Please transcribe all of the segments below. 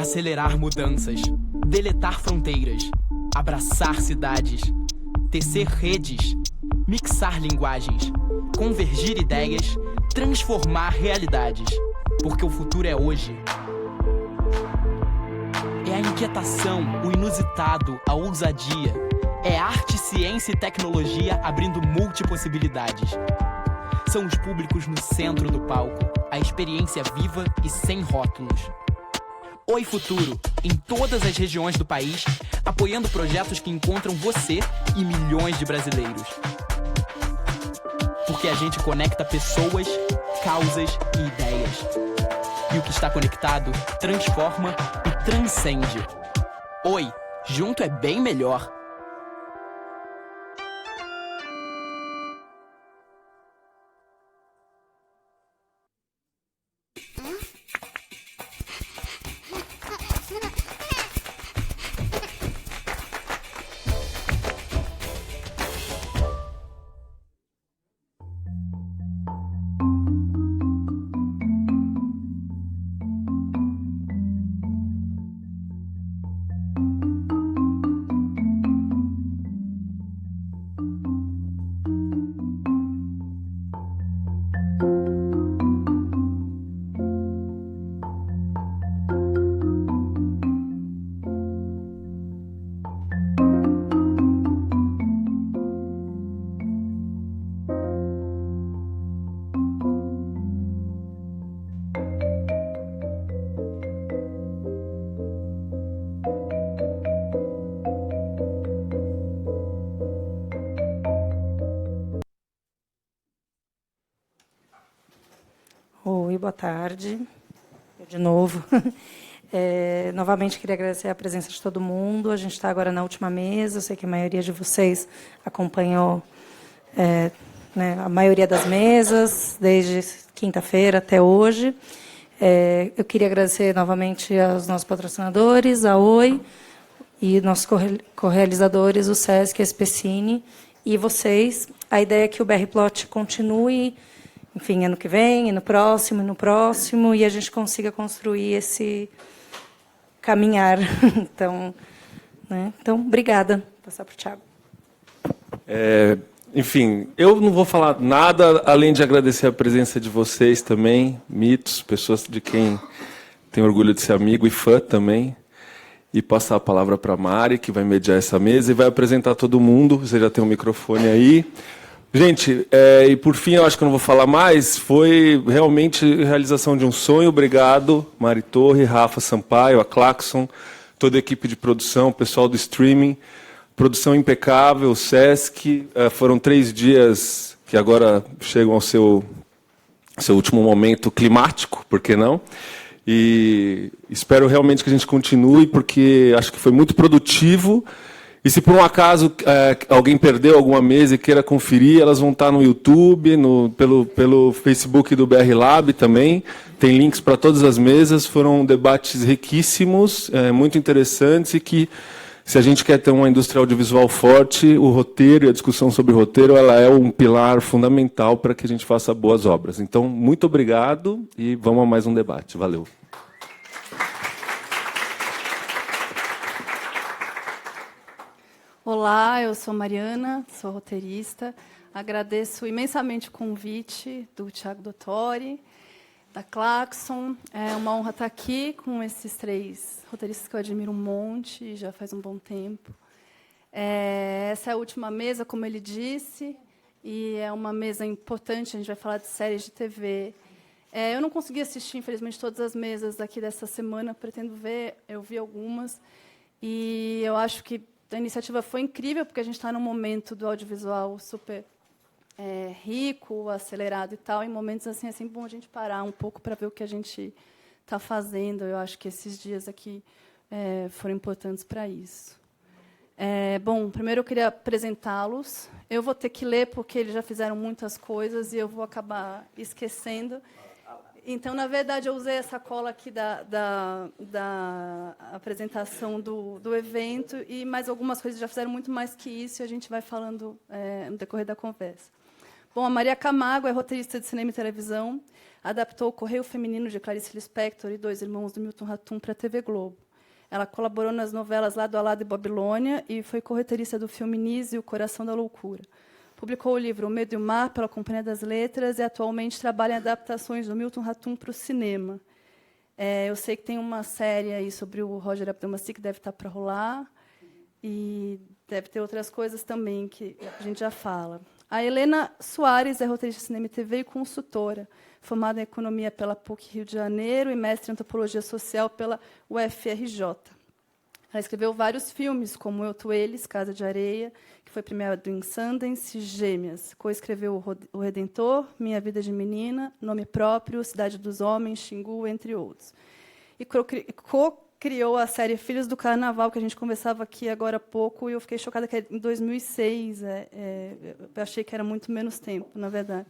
acelerar mudanças, deletar fronteiras, abraçar cidades, tecer redes, mixar linguagens, convergir ideias, transformar realidades. Porque o futuro é hoje. É a inquietação, o inusitado, a ousadia. É arte, ciência e tecnologia abrindo multipossibilidades. São os públicos no centro do palco, a experiência viva e sem rótulos. Oi Futuro, em todas as regiões do país, apoiando projetos que encontram você e milhões de brasileiros. Porque a gente conecta pessoas, causas e ideias. E o que está conectado transforma e transcende. Oi, junto é bem melhor. Oi, boa tarde. Eu de novo. Novamente, queria agradecer a presença de todo mundo. A gente está agora na última mesa. Eu sei que a maioria de vocês acompanhou a maioria das mesas, desde quinta-feira até hoje. Eu queria agradecer novamente aos nossos patrocinadores, a Oi, e nossos correalizadores, o SESC, a SPCine, e vocês. A ideia é que o BR Plot continue, enfim, ano que vem, e no próximo, e a gente consiga construir esse caminhar. Então, obrigada. Vou passar para o Thiago. Enfim, eu não vou falar nada, além de agradecer a presença de vocês também, mitos, pessoas de quem tenho orgulho de ser amigo e fã também, e passar a palavra para a Mari, que vai mediar essa mesa e vai apresentar todo mundo. Você já tem um microfone aí. Gente, e por fim, eu acho que eu não vou falar mais, foi realmente a realização de um sonho. Obrigado, Mari Torre, Rafa Sampaio, a Claxon, toda a equipe de produção, o pessoal do streaming, produção impecável, o Sesc. Foram 3 dias que agora chegam ao seu último momento climático, por que não? E espero realmente que a gente continue, porque acho que foi muito produtivo. E se por um acaso alguém perdeu alguma mesa e queira conferir, elas vão estar no YouTube, pelo Facebook do BR Lab também. Tem links para todas as mesas. Foram debates riquíssimos, muito interessantes, e que, se a gente quer ter uma indústria audiovisual forte, o roteiro e a discussão sobre o roteiro, ela é um pilar fundamental para que a gente faça boas obras. Então, muito obrigado e vamos a mais um debate. Valeu. Olá, eu sou Mariana, sou roteirista. Agradeço imensamente o convite do Thiago Dottori, da Claxon. É uma honra estar aqui com esses 3 roteiristas que eu admiro um monte, já faz um bom tempo. Essa é a última mesa, como ele disse, e é uma mesa importante. A gente vai falar de séries de TV. Eu não consegui assistir, infelizmente, todas as mesas aqui dessa semana. Pretendo ver, eu vi algumas. E eu acho que a iniciativa foi incrível, porque a gente está num momento do audiovisual super rico, acelerado e tal. Em momentos assim, é sempre bom a gente parar um pouco para ver o que a gente está fazendo. Eu acho que esses dias aqui foram importantes para isso. Bom, primeiro eu queria apresentá-los. Eu vou ter que ler, porque eles já fizeram muitas coisas e eu vou acabar esquecendo. Então, na verdade, eu usei essa cola aqui da apresentação do evento, e mais algumas coisas já fizeram muito mais que isso, e a gente vai falando no decorrer da conversa. Bom, a Maria Camargo é roteirista de cinema e televisão, adaptou O Correio Feminino de Clarice Lispector e Dois Irmãos do Milton Ratum para a TV Globo. Ela colaborou nas novelas Lado a Lado e Babilônia e foi corretorista do filme Nise e O Coração da Loucura. Publicou o livro O Medo e o Mar pela Companhia das Letras e atualmente trabalha em adaptações do Milton Ratum para o cinema. Eu sei que tem uma série aí sobre o Roger Abdelmaci que deve estar para rolar e deve ter outras coisas também que a gente já fala. A Helena Soares é roteirista de cinema e TV e consultora, formada em Economia pela PUC Rio de Janeiro e mestre em Antropologia Social pela UFRJ. Ela escreveu vários filmes, como Eu, Tu, Eles, Casa de Areia, que foi premiado em Sundance, Gêmeas. Coescreveu O Redentor, Minha Vida de Menina, Nome Próprio, Cidade dos Homens, Xingu, entre outros. E co-criou a série Filhos do Carnaval, que a gente conversava aqui agora há pouco, e eu fiquei chocada que é em 2006. Eu achei que era muito menos tempo, na verdade.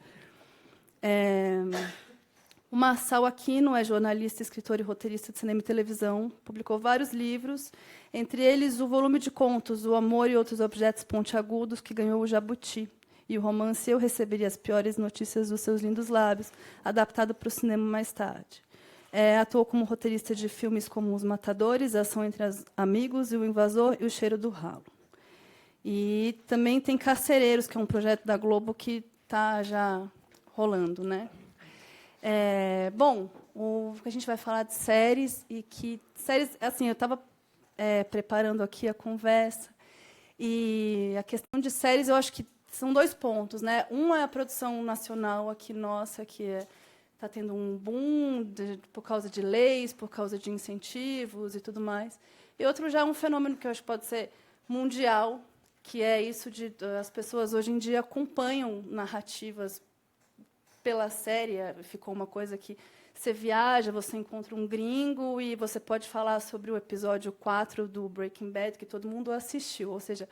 O Marçal Aquino é jornalista, escritor e roteirista de cinema e televisão. Publicou vários livros, entre eles o volume de contos O Amor e Outros Objetos Pontiagudos, que ganhou o Jabuti, e o romance Eu Receberia as Piores Notícias dos Seus Lindos Lábios, adaptado para o cinema mais tarde. Atuou como roteirista de filmes como Os Matadores, Ação entre Amigos e O Invasor e O Cheiro do Ralo. E também tem Carcereiros, que é um projeto da Globo que está já rolando, né? Bom, a gente vai falar de séries e que séries, assim, eu estava preparando aqui a conversa e a questão de séries, eu acho que são dois pontos, né? Um é a produção nacional aqui nossa, que está tendo um boom por causa de leis, por causa de incentivos e tudo mais. E outro já é um fenômeno que eu acho que pode ser mundial, que é isso de as pessoas hoje em dia acompanham narrativas pela série. Ficou uma coisa que você viaja, você encontra um gringo e você pode falar sobre o episódio 4 do Breaking Bad, que todo mundo assistiu. Ou seja,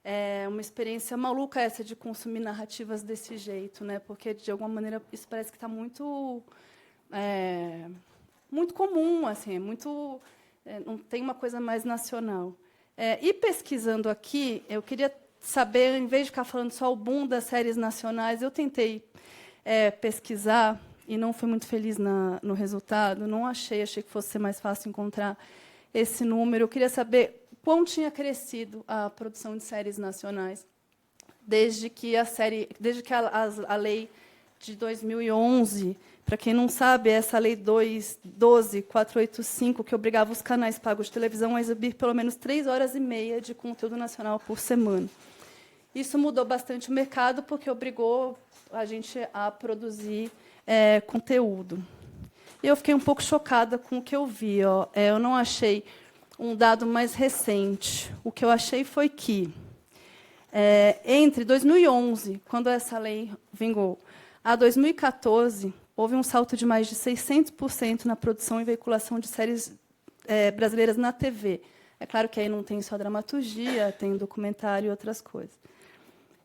é uma experiência maluca essa de consumir narrativas desse jeito, né? Porque, de alguma maneira, isso parece que está muito comum, assim, não tem uma coisa mais nacional. E pesquisando aqui, eu queria saber, em vez de ficar falando só o boom das séries nacionais, eu tentei pesquisar e não fui muito feliz no resultado. Não achei que fosse ser mais fácil encontrar esse número. Eu queria saber quão tinha crescido a produção de séries nacionais desde que a lei de 2011, para quem não sabe, essa lei 12.485, que obrigava os canais pagos de televisão a exibir pelo menos 3 horas e meia de conteúdo nacional por semana. Isso mudou bastante o mercado, porque obrigou a gente a produzir conteúdo. Eu fiquei um pouco chocada com o que eu vi. Eu não achei um dado mais recente. O que eu achei foi que, entre 2011, quando essa lei vingou, a 2014, houve um salto de mais de 600% na produção e veiculação de séries brasileiras na TV. É claro que aí não tem só dramaturgia, tem documentário e outras coisas.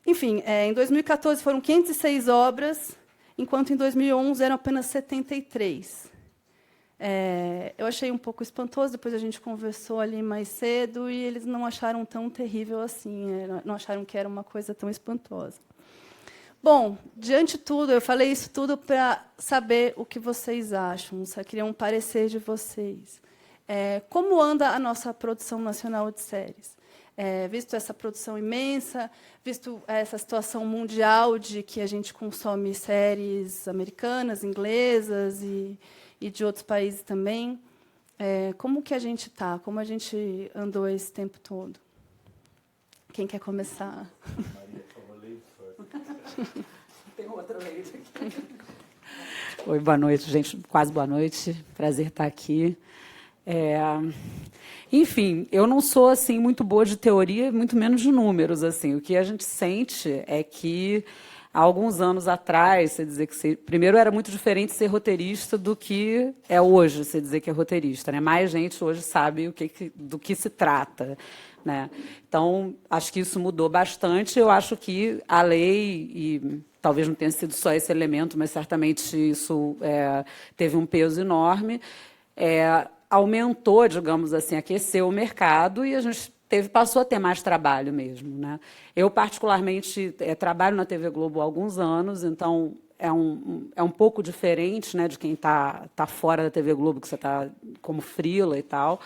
Enfim, em 2014 foram 506 obras, enquanto em 2011 eram apenas 73. Eu achei um pouco espantoso, depois a gente conversou ali mais cedo, e eles não acharam tão terrível assim, não acharam que era uma coisa tão espantosa. Bom, diante de tudo, eu falei isso tudo para saber o que vocês acham, só queria um parecer de vocês. Como anda a nossa produção nacional de séries? Visto essa produção imensa, visto essa situação mundial de que a gente consome séries americanas, inglesas e de outros países também, como que a gente está? Como a gente andou esse tempo todo? Quem quer começar? Maria, por favor, leia. Tem outra lei aqui. Oi, boa noite, gente. Quase boa noite. Prazer estar aqui. Enfim, eu não sou assim muito boa de teoria, muito menos de números. Assim, o que a gente sente é que há alguns anos atrás, você dizer que primeiro era muito diferente ser roteirista do que é hoje, você dizer que é roteirista, né? Mais gente hoje sabe do que se trata, né? Então, acho que isso mudou bastante. Eu acho que a lei, e talvez não tenha sido só esse elemento, mas certamente isso teve um peso enorme, aumentou, digamos assim, aqueceu o mercado, e a gente passou a ter mais trabalho mesmo, né? Eu, particularmente, trabalho na TV Globo há alguns anos, então é um pouco diferente, né, de quem está fora da TV Globo, que você está como freela e tal.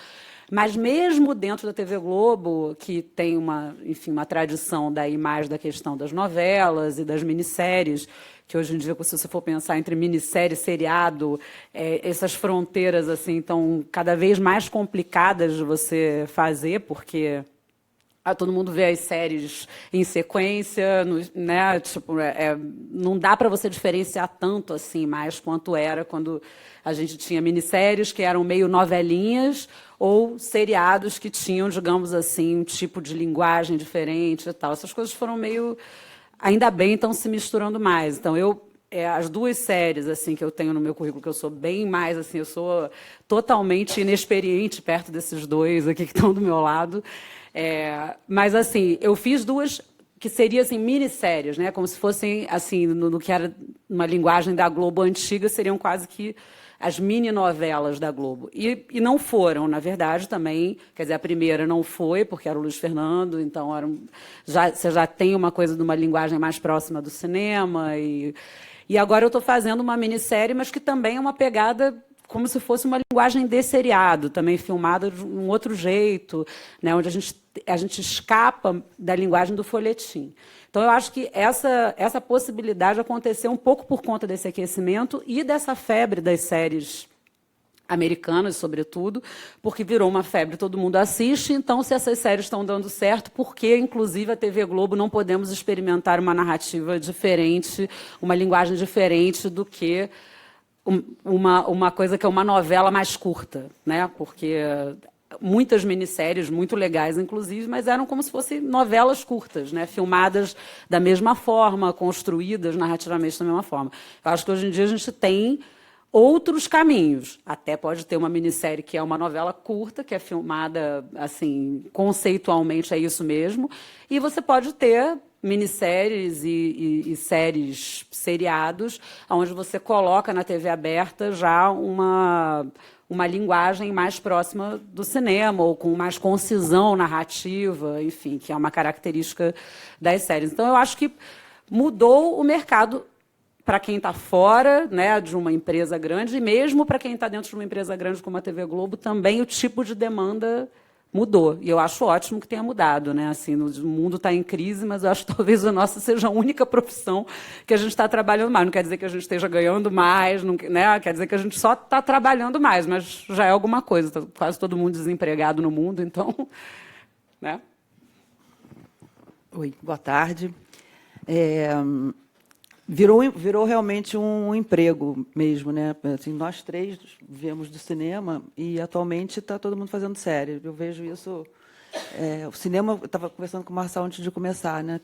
Mas mesmo dentro da TV Globo, que tem uma tradição daí mais da questão das novelas e das minisséries, que hoje em dia, se você for pensar entre minissérie e seriado, essas fronteiras assim estão cada vez mais complicadas de você fazer, porque todo mundo vê as séries em sequência, né? Tipo, não dá para você diferenciar tanto assim mais quanto era quando a gente tinha minisséries que eram meio novelinhas ou seriados que tinham, digamos assim, um tipo de linguagem diferente e tal. Essas coisas foram meio... Ainda bem, estão se misturando mais. Então, as duas séries assim que eu tenho no meu currículo, que eu sou bem mais... assim, eu sou totalmente inexperiente perto desses dois aqui que estão do meu lado. Mas, assim, eu fiz duas que seriam assim, minisséries, né? Como se fossem, assim, no que era uma linguagem da Globo antiga, seriam quase que as mini-novelas da Globo. E não foram, na verdade, também. Quer dizer, a primeira não foi, porque era o Luiz Fernando, então você já tem uma coisa de uma linguagem mais próxima do cinema. E agora eu estou fazendo uma minissérie, mas que também é uma pegada como se fosse uma linguagem de seriado, também filmada de um outro jeito, né, onde a gente escapa da linguagem do folhetim. Então, eu acho que essa possibilidade aconteceu um pouco por conta desse aquecimento e dessa febre das séries americanas, sobretudo, porque virou uma febre, todo mundo assiste. Então, se essas séries estão dando certo, por que, inclusive, a TV Globo não podemos experimentar uma narrativa diferente, uma linguagem diferente do que uma coisa que é uma novela mais curta, né? Porque muitas minisséries muito legais, inclusive, mas eram como se fossem novelas curtas, né? Filmadas da mesma forma, construídas narrativamente da mesma forma. Eu acho que hoje em dia a gente tem outros caminhos. Até pode ter uma minissérie que é uma novela curta, que é filmada assim, conceitualmente é isso mesmo, e você pode ter minisséries e séries, seriados, onde você coloca na TV aberta já uma linguagem mais próxima do cinema, ou com mais concisão narrativa, enfim, que é uma característica das séries. Então, eu acho que mudou o mercado para quem está fora, né, de uma empresa grande, e mesmo para quem está dentro de uma empresa grande como a TV Globo, também o tipo de demanda mudou. E eu acho ótimo que tenha mudado, né? Assim, o mundo está em crise, mas eu acho que talvez a nossa seja a única profissão que a gente está trabalhando mais. Não quer dizer que a gente esteja ganhando mais, não, né? Quer dizer que a gente só está trabalhando mais, mas já é alguma coisa. Está quase todo mundo desempregado no mundo, então... Né? Oi, boa tarde. Virou realmente um emprego mesmo, né? Assim, nós três viemos do cinema e atualmente está todo mundo fazendo série. Eu vejo isso. O cinema, eu estava conversando com o Marçal antes de começar, né?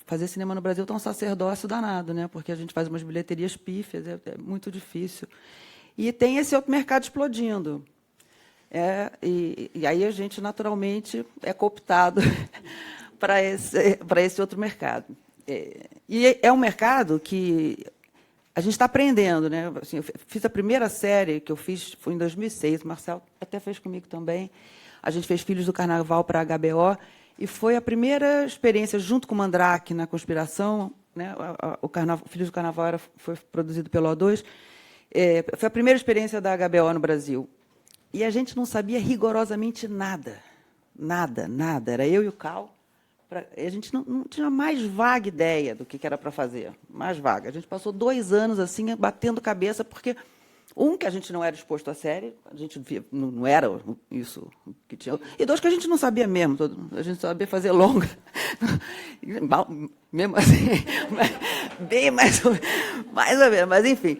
Fazer cinema no Brasil está um sacerdócio danado, né? Porque a gente faz umas bilheterias pífias, é muito difícil. E tem esse outro mercado explodindo. E aí a gente naturalmente é cooptado para esse outro mercado. E é um mercado que a gente está aprendendo, né? Assim, eu fiz a primeira série que eu fiz foi em 2006, o Marcelo até fez comigo também. A gente fez Filhos do Carnaval para a HBO e foi a primeira experiência junto com o Mandrake na Conspiração, né? O Filhos do Carnaval foi produzido pelo O2. Foi a primeira experiência da HBO no Brasil. E a gente não sabia rigorosamente nada. Nada. Era eu e o Cal. A gente não tinha a mais vaga ideia do que era para fazer, mais vaga. A gente passou 2 anos assim batendo cabeça, porque, que a gente não era exposto à série, a gente não era isso que tinha, e 2, que a gente não sabia mesmo, a gente sabia fazer longa, mesmo assim, bem mais ou menos, mas enfim...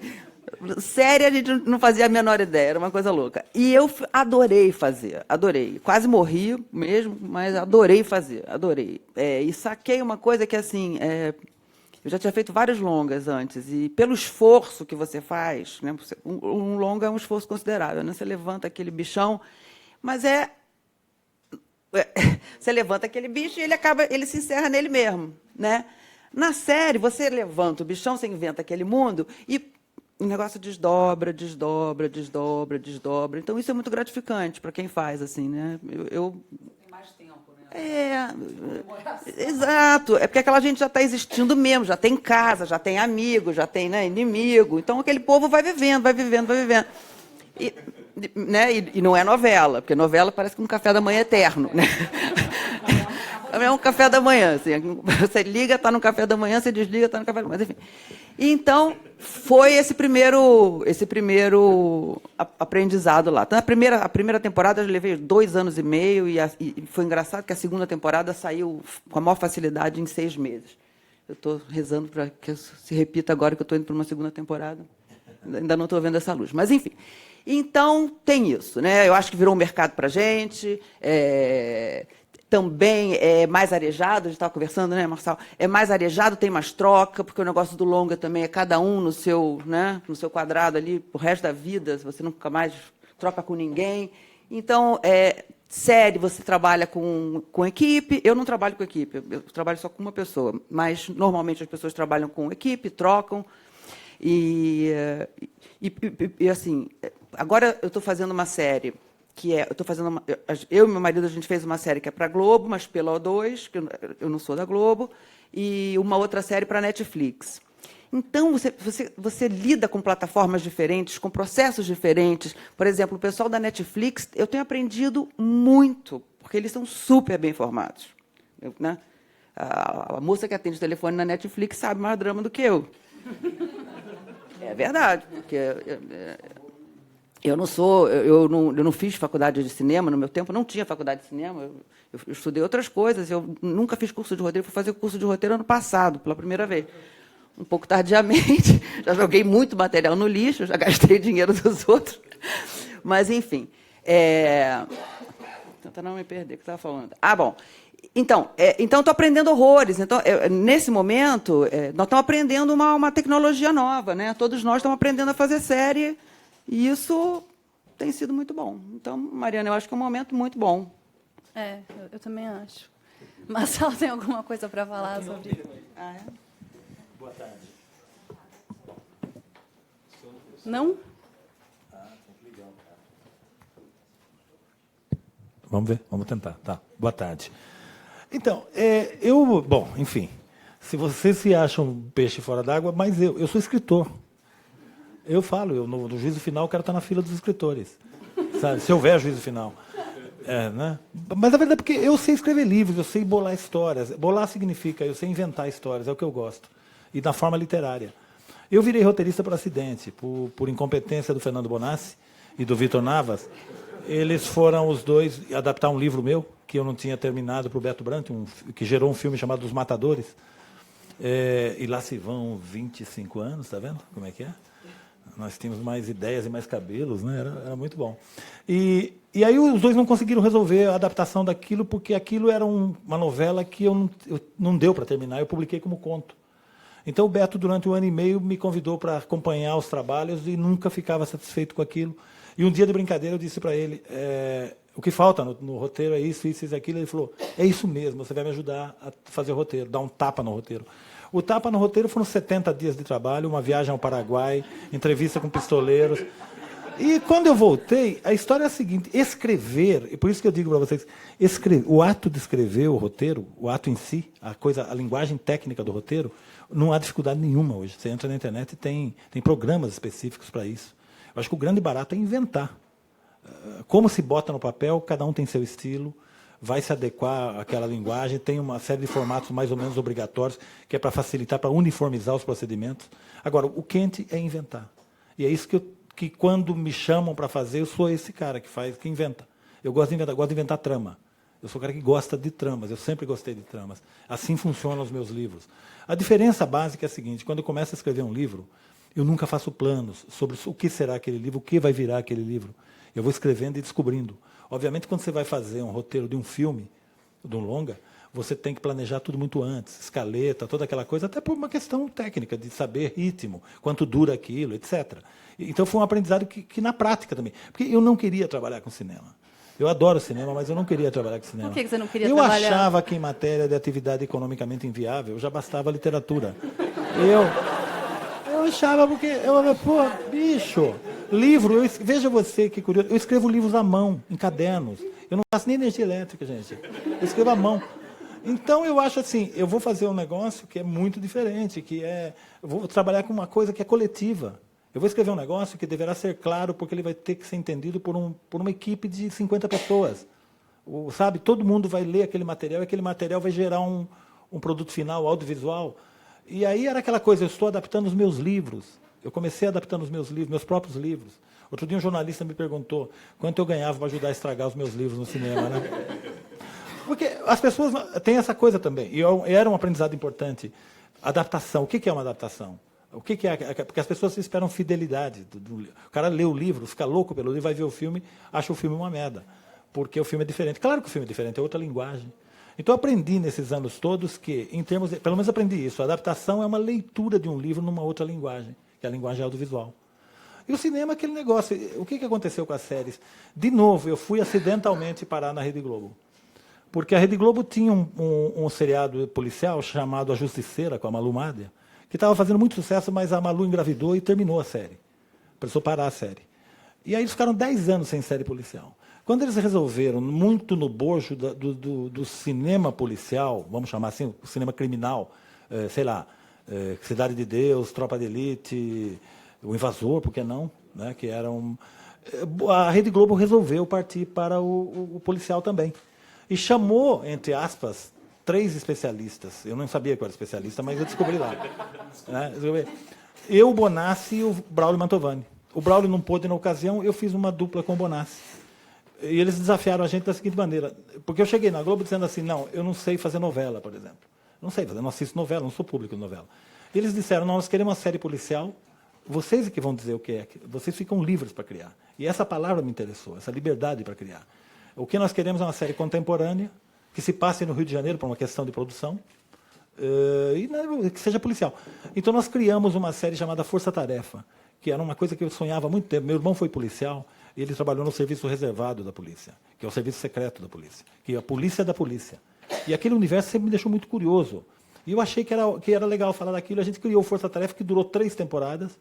Série, a gente não fazia a menor ideia, era uma coisa louca. E eu adorei fazer, adorei. Quase morri mesmo, mas adorei fazer, adorei. E saquei uma coisa que, assim, eu já tinha feito vários longas antes, e pelo esforço que você faz, né, um longa é um esforço considerável, né? Você levanta aquele bichão, mas você levanta aquele bicho e ele se encerra nele mesmo, né? Na série, você levanta o bichão, você inventa aquele mundo e o negócio desdobra. Então, isso é muito gratificante para quem faz, assim, né? Tem mais tempo, Exato. É porque aquela gente já está existindo mesmo, já tem casa, já tem amigo, já tem, né, inimigo. Então, aquele povo vai vivendo, vai vivendo, vai vivendo. E não é novela, porque novela parece que um café da manhã é eterno, né? É um café da manhã. Assim, você liga, está no café da manhã, você desliga, está no café da manhã. Enfim. Então, foi esse primeiro aprendizado lá. Então, a primeira temporada eu levei 2 anos e meio, e foi engraçado que a segunda temporada saiu com a maior facilidade em 6 meses. Eu estou rezando para que se repita agora que eu estou indo para uma segunda temporada. Ainda não estou vendo essa luz. Mas, enfim. Então, tem isso, né? Eu acho que virou um mercado para a gente. Também é mais arejado, a gente estava conversando, né, Marçal? É mais arejado, tem mais troca, porque o negócio do longa também é cada um no seu, né, no seu quadrado ali, o resto da vida, você nunca mais troca com ninguém. Então, série, você trabalha com equipe. Eu não trabalho com equipe, eu trabalho só com uma pessoa, mas normalmente as pessoas trabalham com equipe, trocam. E assim, agora eu estou fazendo uma série eu e meu marido, a gente fez uma série que é para a Globo, mas pela O2, que eu não sou da Globo, e uma outra série para a Netflix. Então, você lida com plataformas diferentes, com processos diferentes. Por exemplo, o pessoal da Netflix, eu tenho aprendido muito, porque eles são super bem informados. Né? A moça que atende o telefone na Netflix sabe mais drama do que eu. É verdade, porque... Eu não fiz faculdade de cinema, no meu tempo não tinha faculdade de cinema, eu estudei outras coisas, eu nunca fiz curso de roteiro, fui fazer curso de roteiro ano passado, pela primeira vez. Um pouco tardiamente, já joguei muito material no lixo, já gastei dinheiro dos outros, mas, enfim. Tenta não me perder, o que você estava falando. Bom. Então, estou aprendendo horrores. Então, nesse momento, nós estamos aprendendo uma tecnologia nova, né? Todos nós estamos aprendendo a fazer série. E isso tem sido muito bom. Então, Mariana, eu acho que é um momento muito bom. Eu também acho. Marcelo tem alguma coisa para falar sobre... Boa tarde. Não? Vamos ver, vamos tentar. Tá. Boa tarde. Então, bom, enfim, se você se acha um peixe fora d'água, mas eu sou escritor. Eu falo, no juízo final, eu quero estar na fila dos escritores. Sabe? Se houver juízo final. Né? Mas a verdade é porque eu sei escrever livros, eu sei bolar histórias. Bolar significa eu sei inventar histórias, é o que eu gosto. E na forma literária. Eu virei roteirista por acidente, por incompetência do Fernando Bonassi e do Vitor Navas. Eles foram os dois adaptar um livro meu, que eu não tinha terminado, para o Beto Brandt, que gerou um filme chamado Os Matadores. E lá se vão 25 anos, está vendo como é que é? Nós tínhamos mais ideias e mais cabelos, né? Era muito bom. E aí os dois não conseguiram resolver a adaptação daquilo, porque aquilo era uma novela que eu não deu para terminar, eu publiquei como conto. Então o Beto, durante 1 ano e meio, me convidou para acompanhar os trabalhos e nunca ficava satisfeito com aquilo. E um dia de brincadeira eu disse para ele, o que falta no roteiro é isso, isso e aquilo. Ele falou, é isso mesmo, você vai me ajudar a fazer o roteiro, dar um tapa no roteiro. O tapa no roteiro foram 70 dias de trabalho, uma viagem ao Paraguai, entrevista com pistoleiros. E quando eu voltei, a história é a seguinte, escrever, e por isso que eu digo para vocês, o ato de escrever o roteiro, o ato em si, a linguagem técnica do roteiro, não há dificuldade nenhuma hoje. Você entra na internet e tem programas específicos para isso. Eu acho que o grande barato é inventar. Como se bota no papel, cada um tem seu estilo, vai se adequar àquela linguagem, tem uma série de formatos mais ou menos obrigatórios, que é para facilitar, para uniformizar os procedimentos. Agora, o quente é inventar. E é isso que quando me chamam para fazer, eu sou esse cara que inventa. Eu gosto de inventar trama. Eu sou o cara que gosta de tramas, eu sempre gostei de tramas. Assim funcionam os meus livros. A diferença básica é a seguinte, quando eu começo a escrever um livro, eu nunca faço planos sobre o que será aquele livro, o que vai virar aquele livro. Eu vou escrevendo e descobrindo. Obviamente, quando você vai fazer um roteiro de um filme, de um longa, você tem que planejar tudo muito antes, escaleta, toda aquela coisa, até por uma questão técnica, de saber ritmo, quanto dura aquilo, etc. Então, foi um aprendizado que na prática também. Porque eu não queria trabalhar com cinema. Eu adoro cinema, mas eu não queria trabalhar com cinema. Por que você não queria trabalhar? Eu achava que em matéria de atividade economicamente inviável, já bastava a literatura. Eu achava porque... bicho... Livro, veja você que curioso, eu escrevo livros à mão, em cadernos. Eu não faço nem energia elétrica, gente. Eu escrevo à mão. Então, eu acho assim, eu vou fazer um negócio que é muito diferente, eu vou trabalhar com uma coisa que é coletiva. Eu vou escrever um negócio que deverá ser claro, porque ele vai ter que ser entendido por uma equipe de 50 pessoas. Sabe, todo mundo vai ler aquele material, e aquele material vai gerar um produto final, audiovisual. E aí era aquela coisa, eu estou adaptando os meus livros. Eu comecei adaptando os meus livros, meus próprios livros. Outro dia um jornalista me perguntou quanto eu ganhava para ajudar a estragar os meus livros no cinema, né? Porque as pessoas têm essa coisa também, e era um aprendizado importante. Adaptação, o que é uma adaptação? O que é? Porque as pessoas esperam fidelidade. O cara lê o livro, fica louco pelo livro, vai ver o filme, acha o filme uma merda. Porque o filme é diferente. Claro que o filme é diferente, é outra linguagem. Então, eu aprendi nesses anos todos que, pelo menos aprendi isso, a adaptação é uma leitura de um livro numa outra linguagem, que é a linguagem audiovisual. E o cinema é aquele negócio. O que aconteceu com as séries? De novo, eu fui acidentalmente parar na Rede Globo. Porque a Rede Globo tinha um seriado policial chamado A Justiceira, com a Malu Mader, que estava fazendo muito sucesso, mas a Malu engravidou e terminou a série. Precisou parar a série. E aí eles ficaram 10 anos sem série policial. Quando eles resolveram, muito no bojo do cinema policial, vamos chamar assim, o cinema criminal, sei lá, Cidade de Deus, Tropa de Elite, O Invasor, por que não? Né, que era a Rede Globo resolveu partir para o policial também. E chamou, entre aspas, 3 especialistas. Eu não sabia que eu era especialista, mas eu descobri lá. Né? Eu, o Bonassi e o Braulio Mantovani. O Braulio não pôde na ocasião, eu fiz uma dupla com o Bonassi. E eles desafiaram a gente da seguinte maneira, porque eu cheguei na Globo dizendo assim, não, eu não sei fazer novela, por exemplo. Não sei fazer, não assisto novela, não sou público de novela. E eles disseram, não, nós queremos uma série policial, vocês é que vão dizer o que é, vocês ficam livres para criar. E essa palavra me interessou, essa liberdade para criar. O que nós queremos é uma série contemporânea, que se passe no Rio de Janeiro, por uma questão de produção, e que seja policial. Então, nós criamos uma série chamada Força Tarefa, que era uma coisa que eu sonhava há muito tempo. Meu irmão foi policial, e ele trabalhou no serviço reservado da polícia, que é o serviço secreto da polícia, que é a polícia da polícia. E aquele universo sempre me deixou muito curioso. E eu achei que era legal falar daquilo. A gente criou Força Tarefa, que durou 3 temporadas.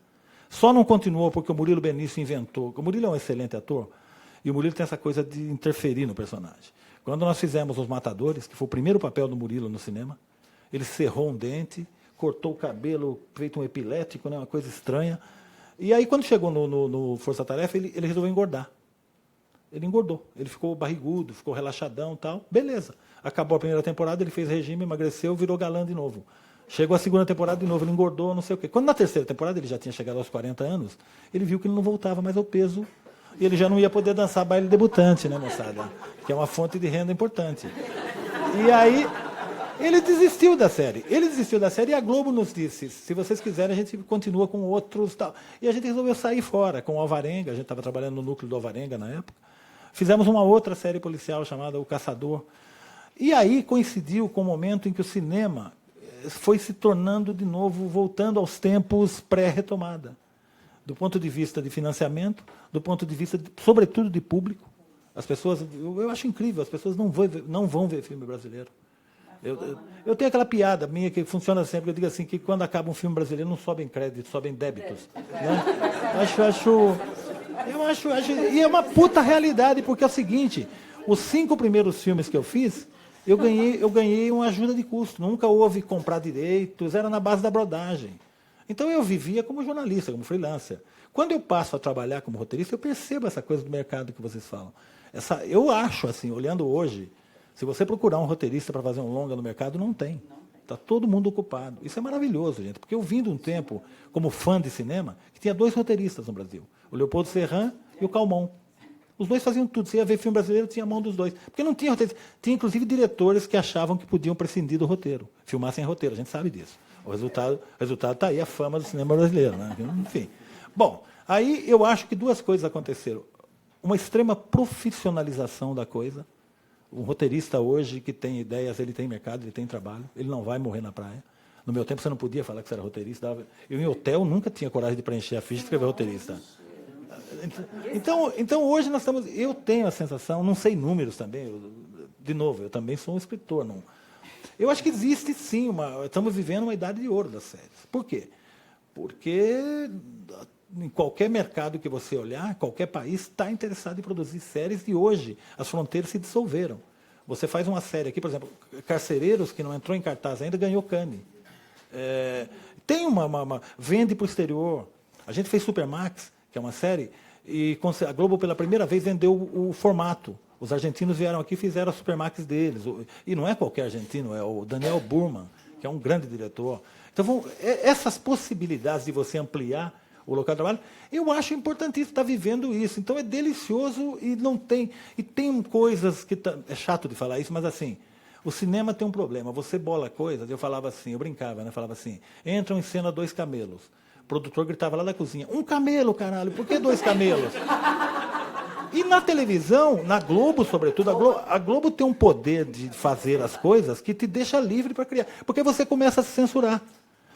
Só não continuou porque o Murilo Benício inventou. O Murilo é um excelente ator, e o Murilo tem essa coisa de interferir no personagem. Quando nós fizemos Os Matadores, que foi o primeiro papel do Murilo no cinema, ele cerrou um dente, cortou o cabelo, feito um epilético, né, uma coisa estranha. E aí, quando chegou no Força Tarefa, ele resolveu engordar. Ele engordou. Ele ficou barrigudo, ficou relaxadão e tal. Beleza. Acabou a primeira temporada, ele fez regime, emagreceu, virou galã de novo. Chegou a segunda temporada de novo, ele engordou, não sei o quê. Quando na terceira temporada ele já tinha chegado aos 40 anos, ele viu que ele não voltava mais ao peso e ele já não ia poder dançar baile debutante, né, moçada? Que é uma fonte de renda importante. E aí, ele desistiu da série. Ele desistiu da série e a Globo nos disse, se vocês quiserem, a gente continua com outros tal. E a gente resolveu sair fora com o Alvarenga, a gente estava trabalhando no núcleo do Alvarenga na época. Fizemos uma outra série policial chamada O Caçador. E aí coincidiu com o momento em que o cinema foi se tornando de novo, voltando aos tempos pré-retomada. Do ponto de vista de financiamento, do ponto de vista, sobretudo, de público. As pessoas, eu acho incrível, as pessoas não vão ver filme brasileiro. Eu tenho aquela piada minha que funciona sempre, eu digo assim, que quando acaba um filme brasileiro não sobem créditos, sobem débitos. Né? E é uma puta realidade, porque é o seguinte, os 5 primeiros filmes que eu fiz, eu ganhei uma ajuda de custo, nunca houve comprar direitos, era na base da brodagem. Então eu vivia como jornalista, como freelancer. Quando eu passo a trabalhar como roteirista, eu percebo essa coisa do mercado que vocês falam. Eu acho, assim, olhando hoje, se você procurar um roteirista para fazer um longa no mercado, não tem. Está todo mundo ocupado. Isso é maravilhoso, gente, porque eu vim de um tempo, como fã de cinema, que tinha 2 roteiristas no Brasil, o Leopoldo Serran e o Calmon. Os 2 faziam tudo. Você ia ver filme brasileiro, tinha a mão dos 2. Porque não tinha roteirista. Tinha, inclusive, diretores que achavam que podiam prescindir do roteiro, filmar sem roteiro, a gente sabe disso. O resultado está aí, a fama do cinema brasileiro. Né? Enfim. Bom, aí eu acho que 2 coisas aconteceram. Uma extrema profissionalização da coisa. Um roteirista hoje que tem ideias, ele tem mercado, ele tem trabalho, ele não vai morrer na praia. No meu tempo você não podia falar que você era roteirista. Eu em hotel nunca tinha coragem de preencher a ficha e escrever roteirista. Então hoje nós estamos... Eu tenho a sensação, não sei números também, de novo, eu também sou um escritor. Não, eu acho que existe sim, estamos vivendo uma idade de ouro das séries. Por quê? Porque Em qualquer mercado que você olhar, qualquer país está interessado em produzir séries e hoje as fronteiras se dissolveram. Você faz uma série aqui, por exemplo, Carcereiros, que não entrou em cartaz ainda, ganhou Cannes. Tem vende para o exterior. A gente fez Supermax, que é uma série, e a Globo, pela primeira vez, vendeu o formato. Os argentinos vieram aqui e fizeram a Supermax deles. E não é qualquer argentino, é o Daniel Burman, que é um grande diretor. Então, essas possibilidades de você ampliar o local de trabalho, eu acho importantíssimo estar vivendo isso. Então, é delicioso e não tem... E tem coisas que... É chato de falar isso, mas assim, o cinema tem um problema. Você bola coisas, eu falava assim, eu brincava, né? Falava assim, entram em cena 2 camelos. O produtor gritava lá da cozinha, 1 camelo, caralho, por que 2 camelos? E na televisão, na Globo, sobretudo, a Globo tem um poder de fazer as coisas que te deixa livre para criar. Porque você começa a se censurar.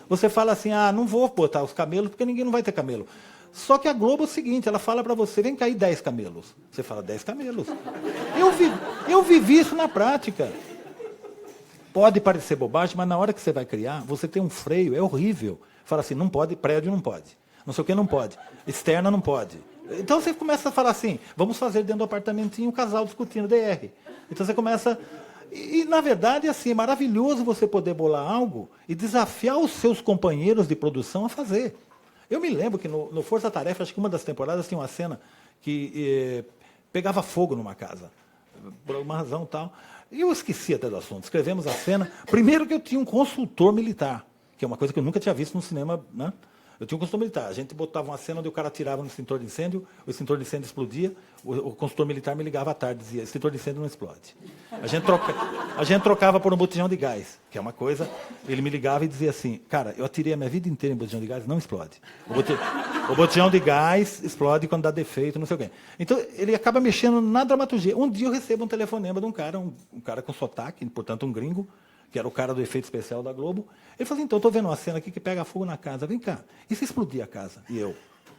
Você fala assim, não vou botar os camelos, porque ninguém não vai ter camelo. Só que a Globo é o seguinte, ela fala para você, vem cair 10 camelos. Você fala, 10 camelos. Eu vivi isso na prática. Pode parecer bobagem, mas na hora que você vai criar, você tem um freio, é horrível. Fala assim, não pode, prédio não pode. Não sei o que não pode. Externa não pode. Então você começa a falar assim, vamos fazer dentro do apartamentinho um casal discutindo DR. Então você começa... E, na verdade, assim, é maravilhoso você poder bolar algo e desafiar os seus companheiros de produção a fazer. Eu me lembro que no Força Tarefa, acho que uma das temporadas tinha uma cena que pegava fogo numa casa, por alguma razão tal. E eu esqueci até do assunto. Escrevemos a cena. Primeiro que eu tinha um consultor militar, que é uma coisa que eu nunca tinha visto no cinema, né? Eu tinha um consultor militar. A gente botava uma cena onde o cara atirava no extintor de incêndio, o extintor de incêndio explodia, o consultor militar me ligava à tarde e dizia, extintor de incêndio não explode. A gente trocava por um botijão de gás, que é uma coisa... Ele me ligava e dizia assim, cara, eu atirei a minha vida inteira em botijão de gás, não explode. O botijão de gás explode quando dá defeito, não sei o quê. Então, ele acaba mexendo na dramaturgia. Um dia eu recebo um telefonema de um cara com sotaque, portanto um gringo, que era o cara do efeito especial da Globo. Ele falou assim, então, eu estou vendo uma cena aqui que pega fogo na casa. Vem cá, e se explodir a casa? E eu,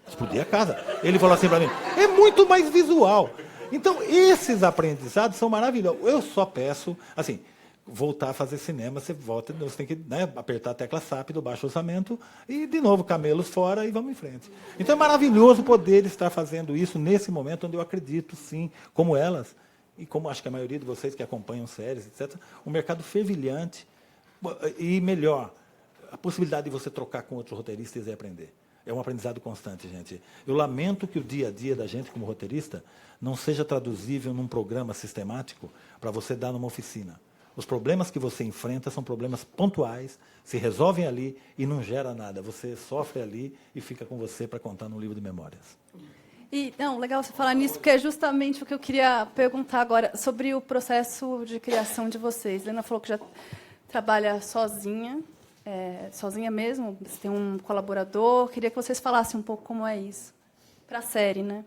explodir a casa? Ele falou assim para mim, é muito mais visual. Então, esses aprendizados são maravilhosos. Eu só peço, assim, voltar a fazer cinema, você volta, você tem que, né, apertar a tecla SAP do baixo orçamento e, de novo, camelos fora e vamos em frente. Então, é maravilhoso poder estar fazendo isso nesse momento onde eu acredito, sim, como elas, e como acho que a maioria de vocês que acompanham séries, etc., um mercado fervilhante e, melhor, a possibilidade de você trocar com outros roteiristas e aprender. É um aprendizado constante, gente. Eu lamento que o dia a dia da gente, como roteirista, não seja traduzível num programa sistemático para você dar numa oficina. Os problemas que você enfrenta são problemas pontuais, se resolvem ali e não gera nada. Você sofre ali e fica com você para contar num livro de memórias. E, não, legal você falar nisso, porque é justamente o que eu queria perguntar agora sobre o processo de criação de vocês. A Helena falou que já trabalha sozinha, sozinha mesmo, você tem um colaborador. Queria que vocês falassem um pouco como é isso, para a série, né?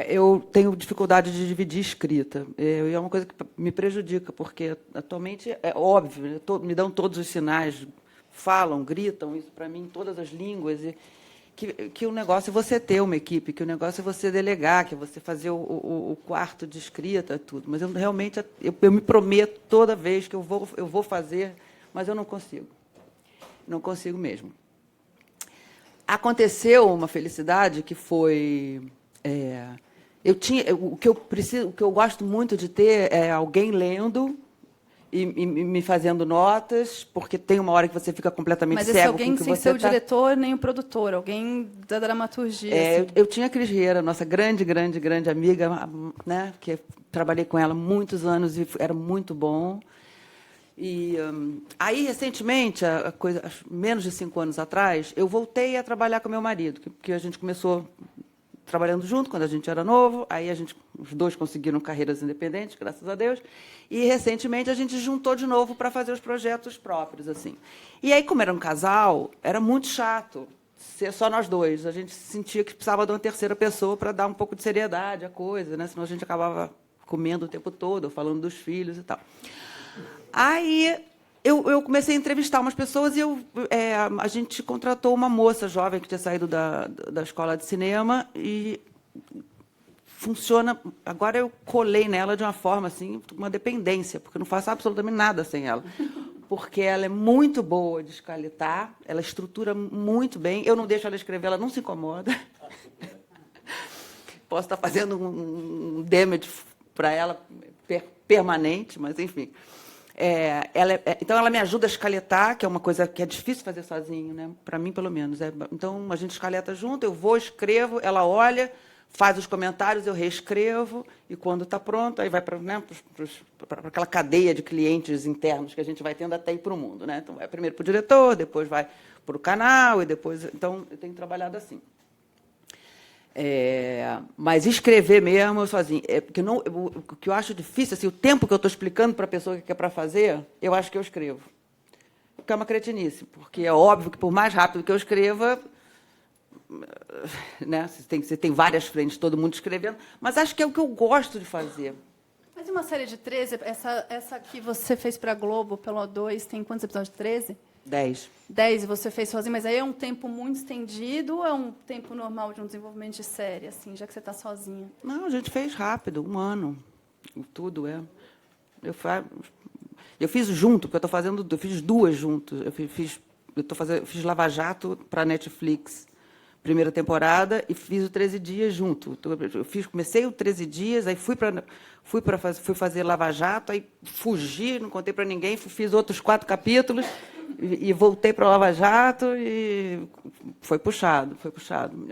Eu tenho dificuldade de dividir escrita. E é uma coisa que me prejudica, porque atualmente é óbvio, me dão todos os sinais, falam, gritam, isso para mim em todas as línguas. E que o negócio é você ter uma equipe, que o negócio é você delegar, que é você fazer o quarto de escrita, tudo. Mas eu realmente eu me prometo toda vez que eu vou fazer, mas eu não consigo. Não consigo mesmo. Aconteceu uma felicidade que foi... o que eu gosto muito de ter é alguém lendo e me fazendo notas, porque tem uma hora que você fica completamente cego. Mas esse alguém sem ser o diretor nem o produtor, alguém da dramaturgia. Assim. Eu tinha a Cris Rieira, nossa grande amiga, né, que trabalhei com ela muitos anos e era muito bom. E aí, recentemente, menos de 5 anos atrás, eu voltei a trabalhar com meu marido, que a gente começou trabalhando junto quando a gente era novo, aí os dois conseguiram carreiras independentes, graças a Deus, e recentemente a gente juntou de novo para fazer os projetos próprios, assim. E aí, como era um casal, era muito chato ser só nós dois. A gente sentia que precisava de uma terceira pessoa para dar um pouco de seriedade à coisa, né? Senão a gente acabava comendo o tempo todo, falando dos filhos e tal. Aí eu comecei a entrevistar umas pessoas e a gente contratou uma moça jovem que tinha saído da escola de cinema e funciona. Agora eu colei nela de uma forma assim, uma dependência, porque eu não faço absolutamente nada sem ela. Porque ela é muito boa de escaletar, ela estrutura muito bem. Eu não deixo ela escrever, ela não se incomoda. Posso estar fazendo um damage para ela permanente, mas, enfim. Então, ela me ajuda a escaletar, que é uma coisa que é difícil fazer sozinho, né? Para mim, pelo menos. Então, a gente escaleta junto, eu vou, escrevo, ela olha, faz os comentários, eu reescrevo, e quando está pronto, aí vai para, né, aquela cadeia de clientes internos que a gente vai tendo até ir para o mundo, né? Então, vai primeiro para o diretor, depois vai para o canal, e depois... Então, eu tenho trabalhado assim. Mas escrever mesmo, eu sozinha. Porque o que eu acho difícil, assim, o tempo que eu estou explicando para a pessoa que é para fazer, eu acho que eu escrevo. Porque é uma cretinice, porque é óbvio que, por mais rápido que eu escreva... Né? Você tem várias frentes, todo mundo escrevendo, mas acho que é o que eu gosto de fazer. Mas uma série de 13, essa que você fez para a Globo, pelo O2, tem quantos episódios? 13? 10. 10 e você fez sozinho, mas aí é um tempo muito estendido ou é um tempo normal de um desenvolvimento de série, assim, já que você está sozinha? Não, a gente fez rápido, 1 ano. Tudo é. Eu fiz junto, porque eu estou fazendo. Eu fiz 2 juntos. Eu fiz Lava Jato para a Netflix. Primeira temporada, e fiz o 13 Dias junto. Comecei o 13 Dias, aí fui fazer Lava Jato, aí fugi, não contei para ninguém, fiz outros 4 capítulos, e voltei para Lava Jato, e foi puxado.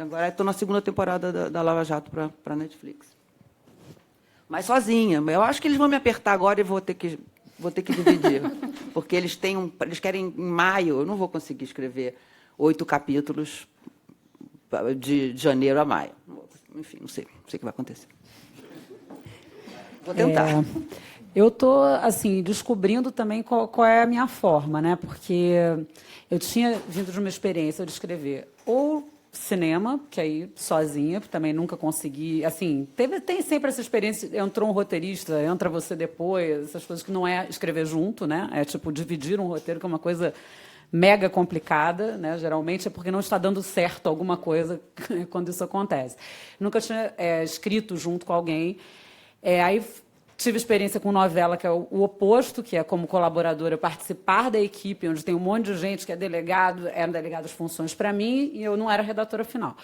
Agora estou na 2ª temporada da Lava Jato para a Netflix. Mas sozinha. Eu acho que eles vão me apertar agora e vou ter que dividir. Porque eles querem, em maio, eu não vou conseguir escrever 8 capítulos de janeiro a maio. Enfim, não sei o que vai acontecer. Vou tentar. Eu estou assim, descobrindo também qual é a minha forma, né? Porque eu tinha vindo de uma experiência de escrever ou cinema, que aí sozinha, também nunca consegui. Assim, tem sempre essa experiência, entrou um roteirista, entra você depois, essas coisas que não é escrever junto, né? É tipo dividir um roteiro, que é uma coisa mega complicada, né? Geralmente é porque não está dando certo alguma coisa quando isso acontece. Nunca tinha escrito junto com alguém. Aí tive experiência com novela, que é o oposto, que é como colaboradora participar da equipe, onde tem um monte de gente que é delegado, eram delegadas funções para mim, e eu não era redatora final.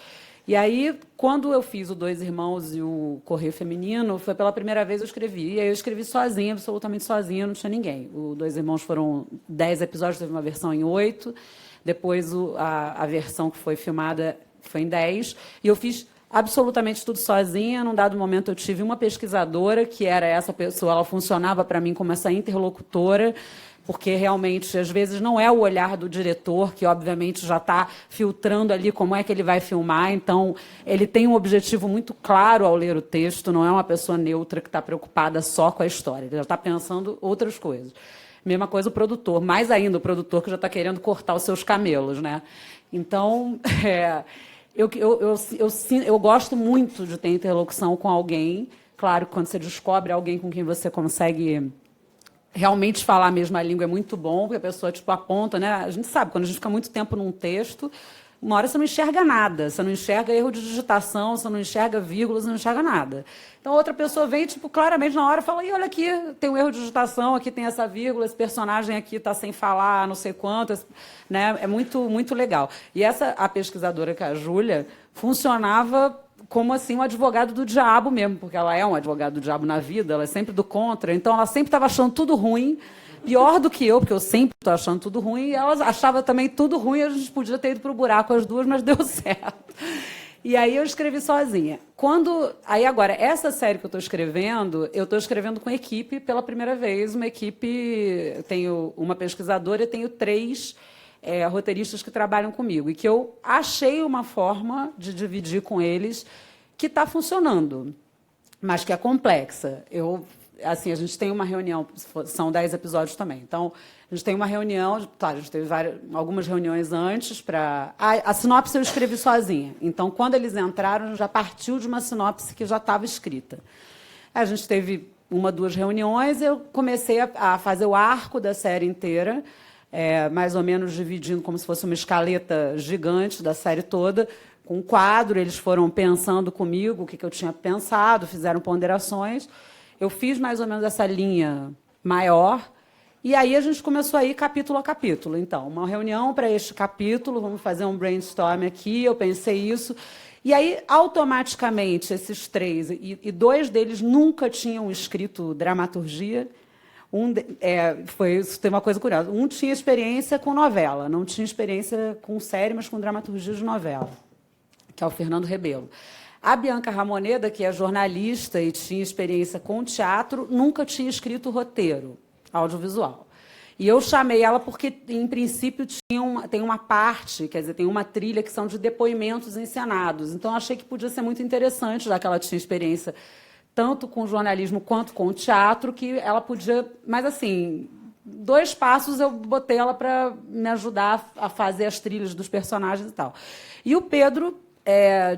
E aí, quando eu fiz o Dois Irmãos e o Correio Feminino, foi pela primeira vez eu escrevi. E aí eu escrevi sozinha, absolutamente sozinha, não tinha ninguém. O Dois Irmãos foram 10 episódios, teve uma versão em 8. Depois a versão que foi filmada foi em 10. E eu fiz absolutamente tudo sozinha. Num dado momento eu tive uma pesquisadora, que era essa pessoa, ela funcionava para mim como essa interlocutora, porque realmente, às vezes, não é o olhar do diretor, que, obviamente, já está filtrando ali como é que ele vai filmar. Então, ele tem um objetivo muito claro ao ler o texto, não é uma pessoa neutra que está preocupada só com a história, ele já está pensando outras coisas. Mesma coisa o produtor, mais ainda o produtor que já está querendo cortar os seus camelos, né? Então, eu gosto muito de ter interlocução com alguém. Claro, quando você descobre alguém com quem você consegue realmente falar a mesma língua, é muito bom, porque a pessoa tipo, aponta, né? A gente sabe, quando a gente fica muito tempo num texto, uma hora você não enxerga nada, você não enxerga erro de digitação, você não enxerga vírgula, você não enxerga nada. Então, outra pessoa vem, tipo, claramente na hora fala, e olha aqui, tem um erro de digitação, aqui tem essa vírgula, esse personagem aqui está sem falar, não sei quanto, né? É muito, muito legal. E a pesquisadora, que é a Júlia, funcionava como assim um advogado do diabo mesmo, porque ela é um advogado do diabo na vida, ela é sempre do contra, então ela sempre estava achando tudo ruim, pior do que eu, porque eu sempre estou achando tudo ruim, e ela achava também tudo ruim, a gente podia ter ido para o buraco as duas, mas deu certo. E aí eu escrevi sozinha. Aí agora, essa série que eu estou escrevendo com equipe pela primeira vez, uma equipe, tenho uma pesquisadora e tenho 3 roteiristas que trabalham comigo, e que eu achei uma forma de dividir com eles que está funcionando, mas que é complexa. Assim, a gente tem uma reunião, são 10 episódios também, então a gente tem uma reunião, claro, a gente teve algumas reuniões antes para... A sinopse eu escrevi sozinha, então quando eles entraram já partiu de uma sinopse que já estava escrita. A gente teve 1, 2 reuniões, eu comecei a fazer o arco da série inteira. mais ou menos dividindo como se fosse uma escaleta gigante da série toda, com um quadro. Eles foram pensando comigo o que eu tinha pensado, fizeram ponderações. Eu fiz mais ou menos essa linha maior, e aí a gente começou a ir capítulo a capítulo. Então, uma reunião para este capítulo, vamos fazer um brainstorm aqui, eu pensei isso. E aí, automaticamente, esses 3, e 2 deles nunca tinham escrito dramaturgia. Isso tem uma coisa curiosa. Um tinha experiência com novela, não tinha experiência com série, mas com dramaturgia de novela, que é o Fernando Rebelo. A Bianca Ramoneda, que é jornalista e tinha experiência com teatro, nunca tinha escrito roteiro audiovisual. E eu chamei ela porque, em princípio, tem uma parte, quer dizer, tem uma trilha que são de depoimentos encenados. Então, achei que podia ser muito interessante, já que ela tinha experiência tanto com jornalismo quanto com teatro, que ela podia... Mas, assim, 2 passos eu botei ela para me ajudar a fazer as trilhas dos personagens e tal. E o Pedro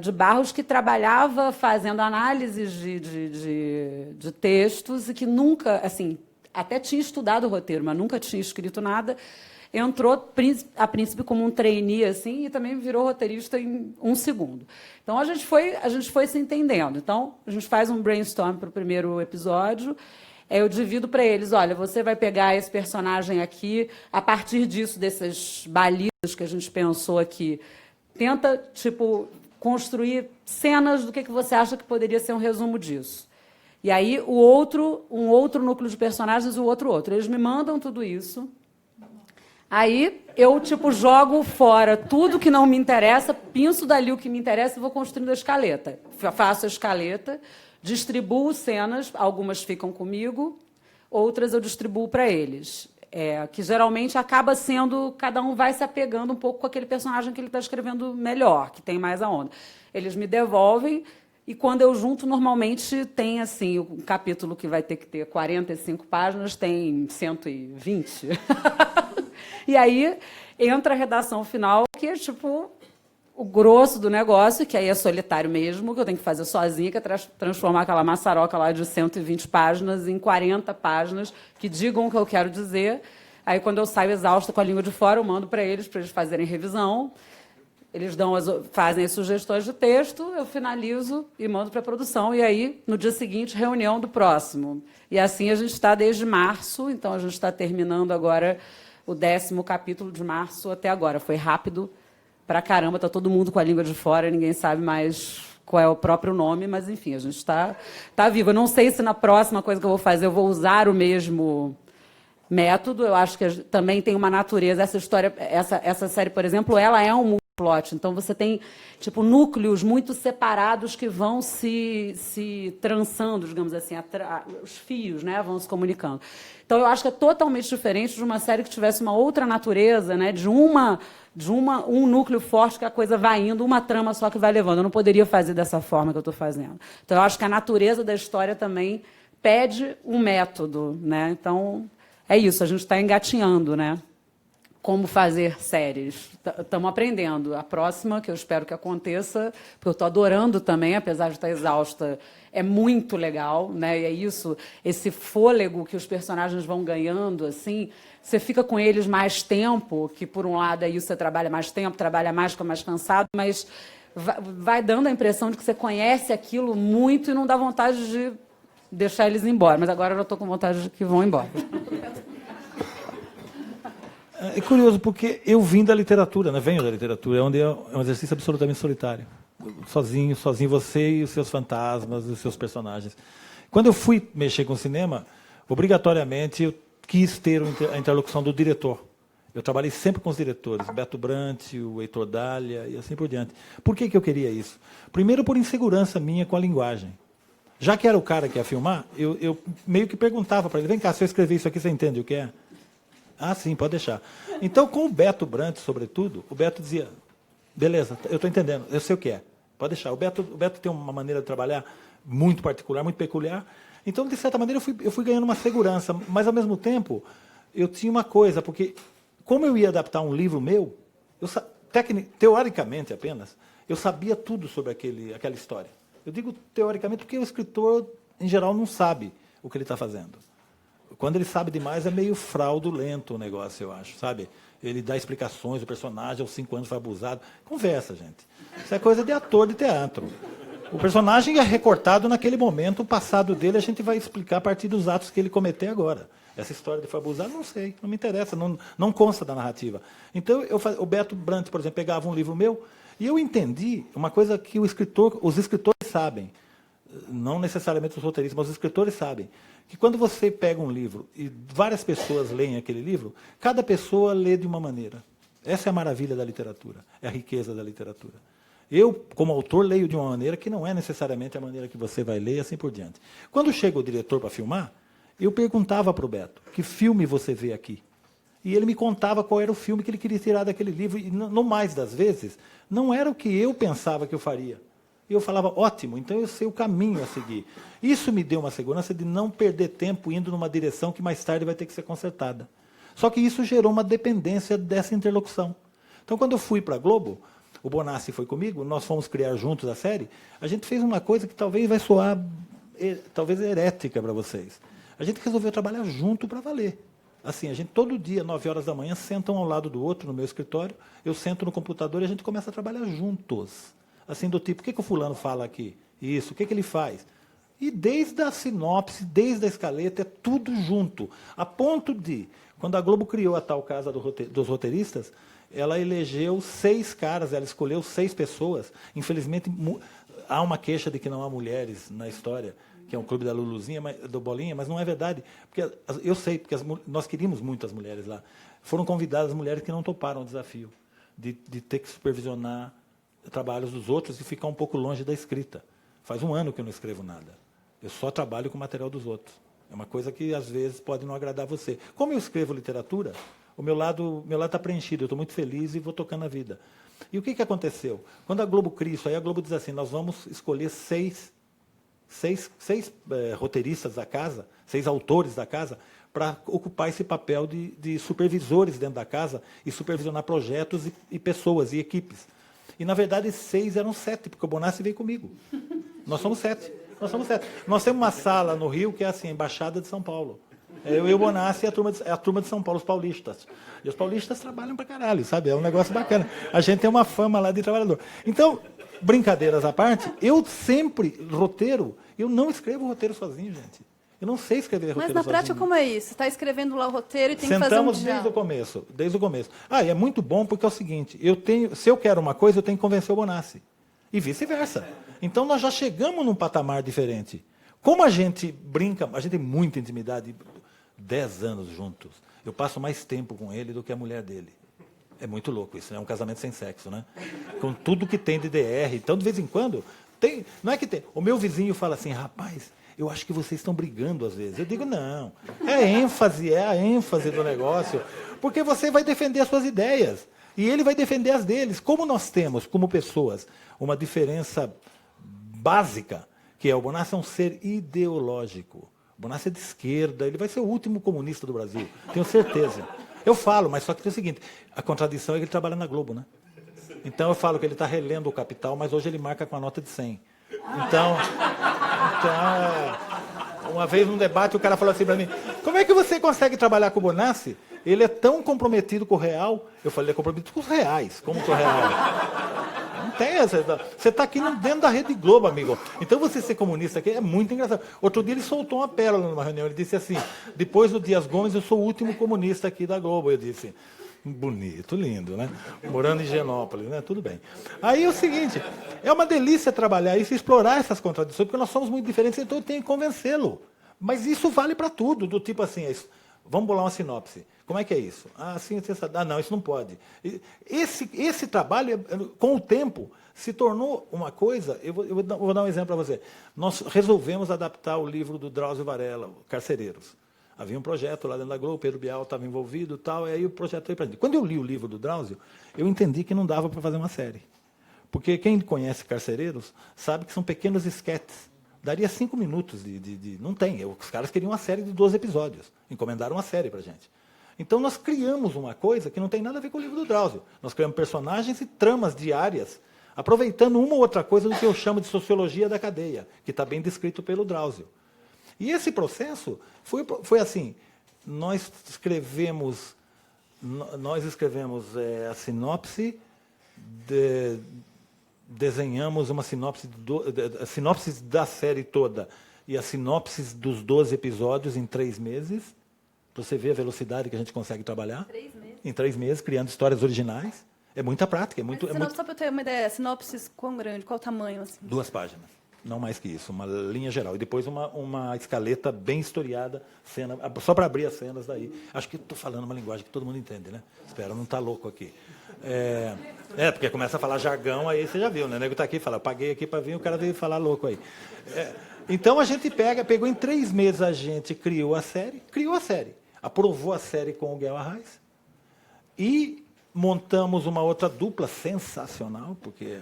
de Barros, que trabalhava fazendo análises de textos e que nunca, assim, até tinha estudado o roteiro, mas nunca tinha escrito nada, entrou a princípio como um trainee assim, e também virou roteirista em 1 segundo. Então a gente foi se entendendo. Então a gente faz um brainstorm para o primeiro episódio. Eu divido para eles: olha, você vai pegar esse personagem aqui, a partir disso, dessas balizas que a gente pensou aqui, tenta construir cenas do que você acha que poderia ser um resumo disso. E aí um outro núcleo de personagens, o outro. Eles me mandam tudo isso. Aí eu jogo fora tudo que não me interessa, pinço dali o que me interessa e vou construindo a escaleta. Faço a escaleta, distribuo cenas, algumas ficam comigo, outras eu distribuo para eles. Que geralmente acaba sendo, cada um vai se apegando um pouco com aquele personagem que ele está escrevendo melhor, que tem mais a onda. Eles me devolvem. E quando eu junto, normalmente tem assim, um capítulo que vai ter que ter 45 páginas, tem 120. E aí entra a redação final, que é o grosso do negócio, que aí é solitário mesmo, que eu tenho que fazer sozinha, que é transformar aquela maçaroca lá de 120 páginas em 40 páginas, que digam o que eu quero dizer. Aí, quando eu saio exausta com a língua de fora, eu mando para eles fazerem revisão. Eles fazem as sugestões de texto, eu finalizo e mando para a produção. E aí, no dia seguinte, reunião do próximo. E assim a gente está desde março, então a gente está terminando agora o 10º capítulo de março até agora. Foi rápido pra caramba, está todo mundo com a língua de fora, ninguém sabe mais qual é o próprio nome, mas, enfim, a gente está vivo. Eu não sei se na próxima coisa que eu vou fazer eu vou usar o mesmo método. Eu acho que também tem uma natureza. Essa história, essa série, por exemplo, ela é um plot. Então, você tem núcleos muito separados que vão se trançando, digamos assim, os fios, né, vão se comunicando. Então, eu acho que é totalmente diferente de uma série que tivesse uma outra natureza, né, de um núcleo forte que a coisa vai indo, uma trama só que vai levando. Eu não poderia fazer dessa forma que eu estou fazendo. Então, eu acho que a natureza da história também pede um método, né? Então, é isso, a gente está engatinhando, né? Como fazer séries. Estamos aprendendo. A próxima, que eu espero que aconteça, porque eu estou adorando também, apesar de estar exausta, é muito legal, né? E é isso, esse fôlego que os personagens vão ganhando, assim, você fica com eles mais tempo, que por um lado é isso, você trabalha mais tempo, trabalha mais, fica mais cansado, mas vai dando a impressão de que você conhece aquilo muito e não dá vontade de deixar eles embora. Mas agora eu já estou com vontade de que vão embora. É curioso, porque eu vim da literatura, né? Venho da literatura, onde é um exercício absolutamente solitário. Sozinho, você e os seus fantasmas, os seus personagens. Quando eu fui mexer com cinema, obrigatoriamente eu quis ter a interlocução do diretor. Eu trabalhei sempre com os diretores, Beto Brant, o Heitor Dália e assim por diante. Por que eu queria isso? Primeiro, por insegurança minha com a linguagem. Já que era o cara que ia filmar, eu meio que perguntava para ele: vem cá, se eu escrever isso aqui, você entende o que é? Ah, sim, pode deixar. Então, com o Beto Brant, sobretudo, o Beto dizia: beleza, eu estou entendendo, eu sei o que é, pode deixar. O Beto tem uma maneira de trabalhar muito particular, muito peculiar. Então, de certa maneira, eu fui ganhando uma segurança, mas, ao mesmo tempo, eu tinha uma coisa, porque, como eu ia adaptar um livro meu, teoricamente apenas, eu sabia tudo sobre aquela história. Eu digo teoricamente porque o escritor, em geral, não sabe o que ele está fazendo. quando ele sabe demais, é meio fraudulento o negócio, eu acho, sabe? Ele dá explicações, o personagem aos 5 anos foi abusado. Conversa, gente. Isso é coisa de ator de teatro. O personagem é recortado naquele momento, o passado dele a gente vai explicar a partir dos atos que ele cometeu agora. Essa história de foi abusado, não sei, não me interessa, não consta da narrativa. Então, o Beto Brant, por exemplo, pegava um livro meu e eu entendi uma coisa que os escritores sabem, não necessariamente os roteiristas, mas os escritores sabem, que quando você pega um livro e várias pessoas leem aquele livro, cada pessoa lê de uma maneira. Essa é a maravilha da literatura, é a riqueza da literatura. Eu, como autor, leio de uma maneira que não é necessariamente a maneira que você vai ler, e assim por diante. Quando chega o diretor para filmar, eu perguntava para o Beto, que filme você vê aqui? E ele me contava qual era o filme que ele queria tirar daquele livro, e no mais das vezes, não era o que eu pensava que eu faria. E eu falava, ótimo, então eu sei o caminho a seguir. Isso me deu uma segurança de não perder tempo indo numa direção que mais tarde vai ter que ser consertada. Só que isso gerou uma dependência dessa interlocução. Então, quando eu fui para a Globo, o Bonassi foi comigo, nós fomos criar juntos a série, a gente fez uma coisa que talvez vai soar, talvez herética para vocês. A gente resolveu trabalhar junto para valer. Assim, a gente todo dia, 9 horas da manhã, sentam ao lado do outro no meu escritório, eu sento no computador e a gente começa a trabalhar juntos. Assim, do tipo, o que o fulano fala aqui? Isso, o que ele faz? E desde a sinopse, desde a escaleta, é tudo junto. A ponto de, quando a Globo criou a tal Casa dos Roteiristas, ela elegeu 6 caras, ela escolheu 6 pessoas. Infelizmente, há uma queixa de que não há mulheres na história, que é um clube da Luluzinha, do Bolinha, mas não é verdade. Porque eu sei, porque nós queríamos muitas mulheres lá. Foram convidadas mulheres que não toparam o desafio de ter que supervisionar trabalhos dos outros e ficar um pouco longe da escrita. Faz 1 ano que eu não escrevo nada. Eu só trabalho com o material dos outros. É uma coisa que, às vezes, pode não agradar você. Como eu escrevo literatura, o meu lado está preenchido, eu estou muito feliz e vou tocando a vida. E o que aconteceu? Quando a Globo cria isso aí, a Globo diz assim, nós vamos escolher 6 roteiristas da casa, 6 autores da casa, para ocupar esse papel de supervisores dentro da casa e supervisionar projetos e pessoas e equipes. E, na verdade, 6 eram 7, porque o Bonassi veio comigo. Nós somos 7. Nós temos uma sala no Rio que é assim, a Embaixada de São Paulo. Eu e o Bonassi e a turma de São Paulo, os paulistas. E os paulistas trabalham pra caralho, sabe? É um negócio bacana. A gente tem uma fama lá de trabalhador. Então, brincadeiras à parte, eu não escrevo roteiro sozinho, gente. Eu não sei escrever roteiro sozinho. Mas na prática, como é isso? Você está escrevendo lá o roteiro e tem que fazer um Sentamos diálogo. desde o começo. E é muito bom porque é o seguinte, se eu quero uma coisa, eu tenho que convencer o Bonassi. E vice-versa. Então, nós já chegamos num patamar diferente. Como a gente brinca, a gente tem muita intimidade, 10 anos juntos. Eu passo mais tempo com ele do que a mulher dele. É muito louco isso, né? É um casamento sem sexo, né? Com tudo que tem de DR. Então, de vez em quando, tem. Não é que tem. O meu vizinho fala assim, rapaz, eu acho que vocês estão brigando às vezes. Eu digo, não. É a ênfase do negócio. Porque você vai defender as suas ideias. E ele vai defender as deles. Como nós temos, como pessoas, uma diferença básica, que é o Bonassi é um ser ideológico. O Bonassi é de esquerda, ele vai ser o último comunista do Brasil, tenho certeza. Eu falo, mas só que tem o seguinte, a contradição é que ele trabalha na Globo, né? Então eu falo que ele está relendo o Capital, mas hoje ele marca com a nota de 100. Então uma vez num debate o cara falou assim para mim, como é que você consegue trabalhar com o Bonassi? Ele é tão comprometido com o real. Eu falei, ele é comprometido com os reais, como com o real? Não tem essa. Você está aqui dentro da Rede Globo, amigo. Então você ser comunista aqui é muito engraçado. Outro dia ele soltou uma pérola numa reunião. Ele disse assim, depois do Dias Gomes, eu sou o último comunista aqui da Globo. Eu disse, bonito, lindo, né? Morando em Higienópolis, né? Tudo bem. Aí é o seguinte, é uma delícia trabalhar isso, explorar essas contradições, porque nós somos muito diferentes, então eu tenho que convencê-lo. Mas isso vale para tudo, do tipo assim, vamos bolar uma sinopse. Como é que é isso? Assim, não, isso não pode. Esse trabalho, com o tempo, se tornou uma coisa... Eu vou dar um exemplo para você. Nós resolvemos adaptar o livro do Drauzio Varela, Carcereiros. Havia um projeto lá dentro da Globo, Pedro Bial estava envolvido e tal, e aí o projeto foi para gente. Quando eu li o livro do Drauzio, eu entendi que não dava para fazer uma série. Porque quem conhece Carcereiros sabe que são pequenos esquetes. Daria 5 minutos Não tem. Os caras queriam uma série de 12 episódios. Encomendaram uma série para a gente. Então, nós criamos uma coisa que não tem nada a ver com o livro do Drauzio. Nós criamos personagens e tramas diárias, aproveitando uma ou outra coisa do que eu chamo de sociologia da cadeia, que está bem descrito pelo Drauzio. E esse processo foi assim, nós escrevemos a sinopse, desenhamos uma sinopse, a sinopse da série toda e a sinopse dos 12 episódios em 3 meses, para você ver a velocidade que a gente consegue trabalhar. 3 meses? Em 3 meses, criando histórias originais. É muita prática. Só para eu ter uma ideia, sinopse quão grande, qual o tamanho? Assim? 2 páginas. Não mais que isso, uma linha geral. E depois uma escaleta bem historiada, cena, só para abrir as cenas daí. Acho que estou falando uma linguagem que todo mundo entende, né? Espero não estar louco aqui. Porque começa a falar jargão, aí você já viu, né? O nego está aqui e fala, paguei aqui para vir, o cara veio falar louco aí. Então a gente pegou em 3 meses, a gente criou a série, aprovou a série com o Guel Arraes e montamos uma outra dupla sensacional, porque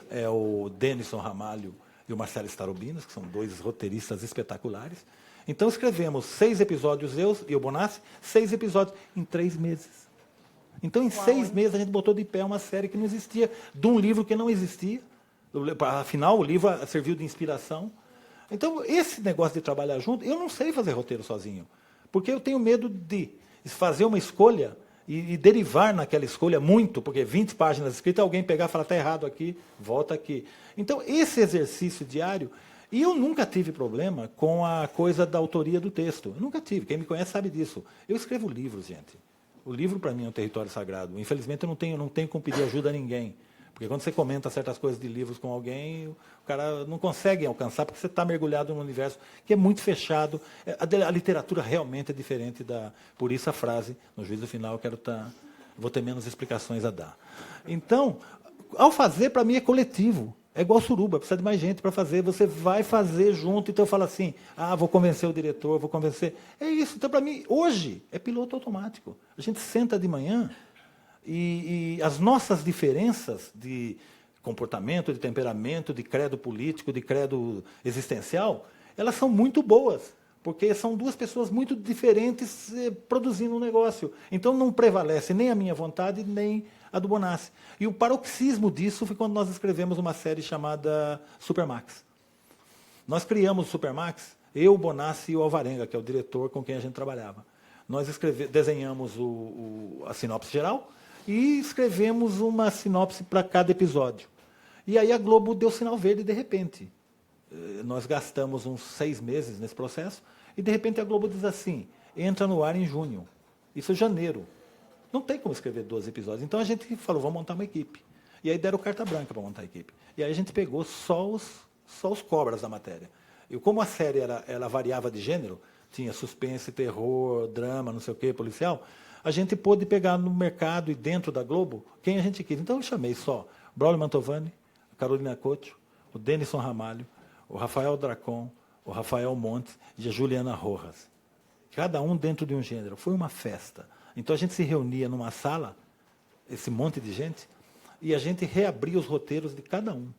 é o Denison Ramalho e o Marcelo Starobinas, que são 2 roteiristas espetaculares. Então escrevemos 6 episódios, eu e o Bonassi, 6 episódios em 3 meses. Então, em 6 meses, a gente botou de pé uma série que não existia, de um livro que não existia. Afinal, o livro serviu de inspiração. Então, esse negócio de trabalhar junto, eu não sei fazer roteiro sozinho, porque eu tenho medo de fazer uma escolha e derivar naquela escolha muito, porque 20 páginas escritas, alguém pegar e falar, está errado aqui, volta aqui. Então, esse exercício diário, e eu nunca tive problema com a coisa da autoria do texto. Eu nunca tive, quem me conhece sabe disso. Eu escrevo livros, gente. O livro, para mim, é um território sagrado. Infelizmente, eu não tenho como pedir ajuda a ninguém. Porque quando você comenta certas coisas de livros com alguém, o cara não consegue alcançar, porque você está mergulhado num universo que é muito fechado. A literatura realmente é diferente da... Por isso a frase, no juízo final, vou ter menos explicações a dar. Então, ao fazer, para mim, é coletivo. É igual suruba, precisa de mais gente para fazer. Você vai fazer junto, então eu falo assim, vou convencer o diretor, vou convencer... É isso. Então, para mim, hoje, é piloto automático. A gente senta de manhã e as nossas diferenças de comportamento, de temperamento, de credo político, de credo existencial, elas são muito boas, porque são 2 pessoas muito diferentes produzindo um negócio. Então, não prevalece nem a minha vontade, nem a do Bonassi. E o paroxismo disso foi quando nós escrevemos uma série chamada Supermax. Nós criamos o Supermax, eu, o Bonassi e o Alvarenga, que é o diretor com quem a gente trabalhava. Nós desenhamos a sinopse geral e escrevemos uma sinopse para cada episódio. E aí a Globo deu sinal verde de repente. Nós gastamos uns 6 meses nesse processo e de repente a Globo diz assim, entra no ar em junho. Isso é janeiro. Não tem como escrever 12 episódios. Então a gente falou, vamos montar uma equipe. E aí deram carta branca para montar a equipe. E aí a gente pegou só os cobras da matéria. E como a série ela variava de gênero, tinha suspense, terror, drama, não sei o quê, policial, a gente pôde pegar no mercado e dentro da Globo quem a gente quis. Então eu chamei só Braulio Mantovani, a Carolina Couto, o Denison Ramalho, o Rafael Dracon, o Rafael Montes e a Juliana Rojas. Cada um dentro de um gênero. Foi uma festa. Então a gente se reunia numa sala, esse monte de gente, e a gente reabria os roteiros de cada um.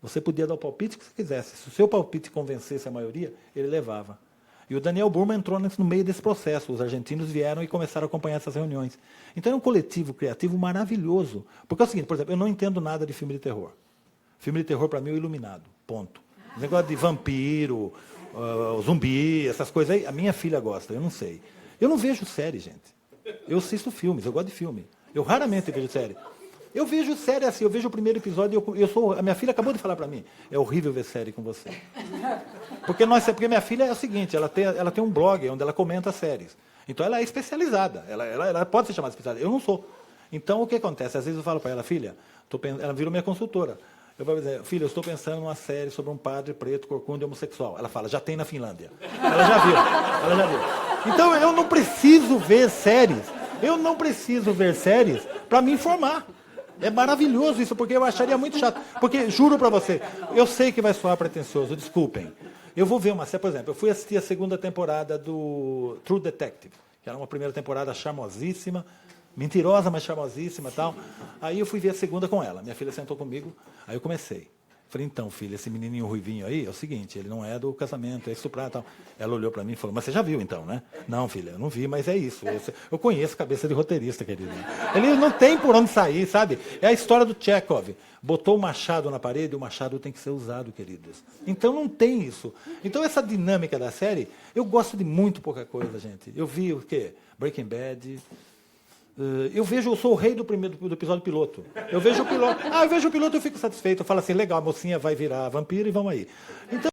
Você podia dar o palpite que você quisesse. Se o seu palpite convencesse a maioria, ele levava. E o Daniel Burman entrou no meio desse processo. Os argentinos vieram e começaram a acompanhar essas reuniões. Então é um coletivo criativo maravilhoso. Porque é o seguinte, por exemplo, eu não entendo nada de filme de terror. Filme de terror, para mim, é o Iluminado. Ponto. O negócio de vampiro, zumbi, essas coisas aí, a minha filha gosta, eu não sei. Eu não vejo série, gente. Eu assisto filmes, eu gosto de filme. Eu raramente vejo série. Eu vejo série assim, eu vejo o primeiro episódio e a minha filha acabou de falar para mim, é horrível ver série com você. Porque minha filha é o seguinte, ela tem um blog onde ela comenta séries. Então ela é especializada, ela pode ser chamada especializada, eu não sou. Então o que acontece? Às vezes eu falo para ela, filha, ela virou minha consultora. Eu vou dizer, filha, eu estou pensando numa série sobre um padre preto, corcunda e homossexual. Ela fala, já tem na Finlândia. Ela já viu. Então eu não preciso ver séries. Para me informar. É maravilhoso isso, porque eu acharia muito chato. Porque, juro para você, eu sei que vai soar pretensioso, desculpem. Eu vou ver uma série, por exemplo, eu fui assistir a 2ª temporada do True Detective, que era uma primeira temporada charmosíssima, mentirosa, mas charmosíssima e tal. Aí eu fui ver a 2ª com ela. Minha filha sentou comigo, aí eu comecei. Falei, então, filha, esse menininho ruivinho aí é o seguinte, ele não é do casamento, é estuprado e tal. Ela olhou para mim e falou, mas você já viu então, né? Não, filha, eu não vi, mas é isso. Eu conheço cabeça de roteirista, querido. Ele não tem por onde sair, sabe? É a história do Chekhov. Botou o machado na parede, o machado tem que ser usado, queridos. Então não tem isso. Então essa dinâmica da série, eu gosto de muito pouca coisa, gente. Eu vi o quê? Breaking Bad... eu sou o rei do episódio piloto. Eu vejo o piloto, eu fico satisfeito. Eu falo assim, legal, a mocinha vai virar vampiro e vamos aí. Então,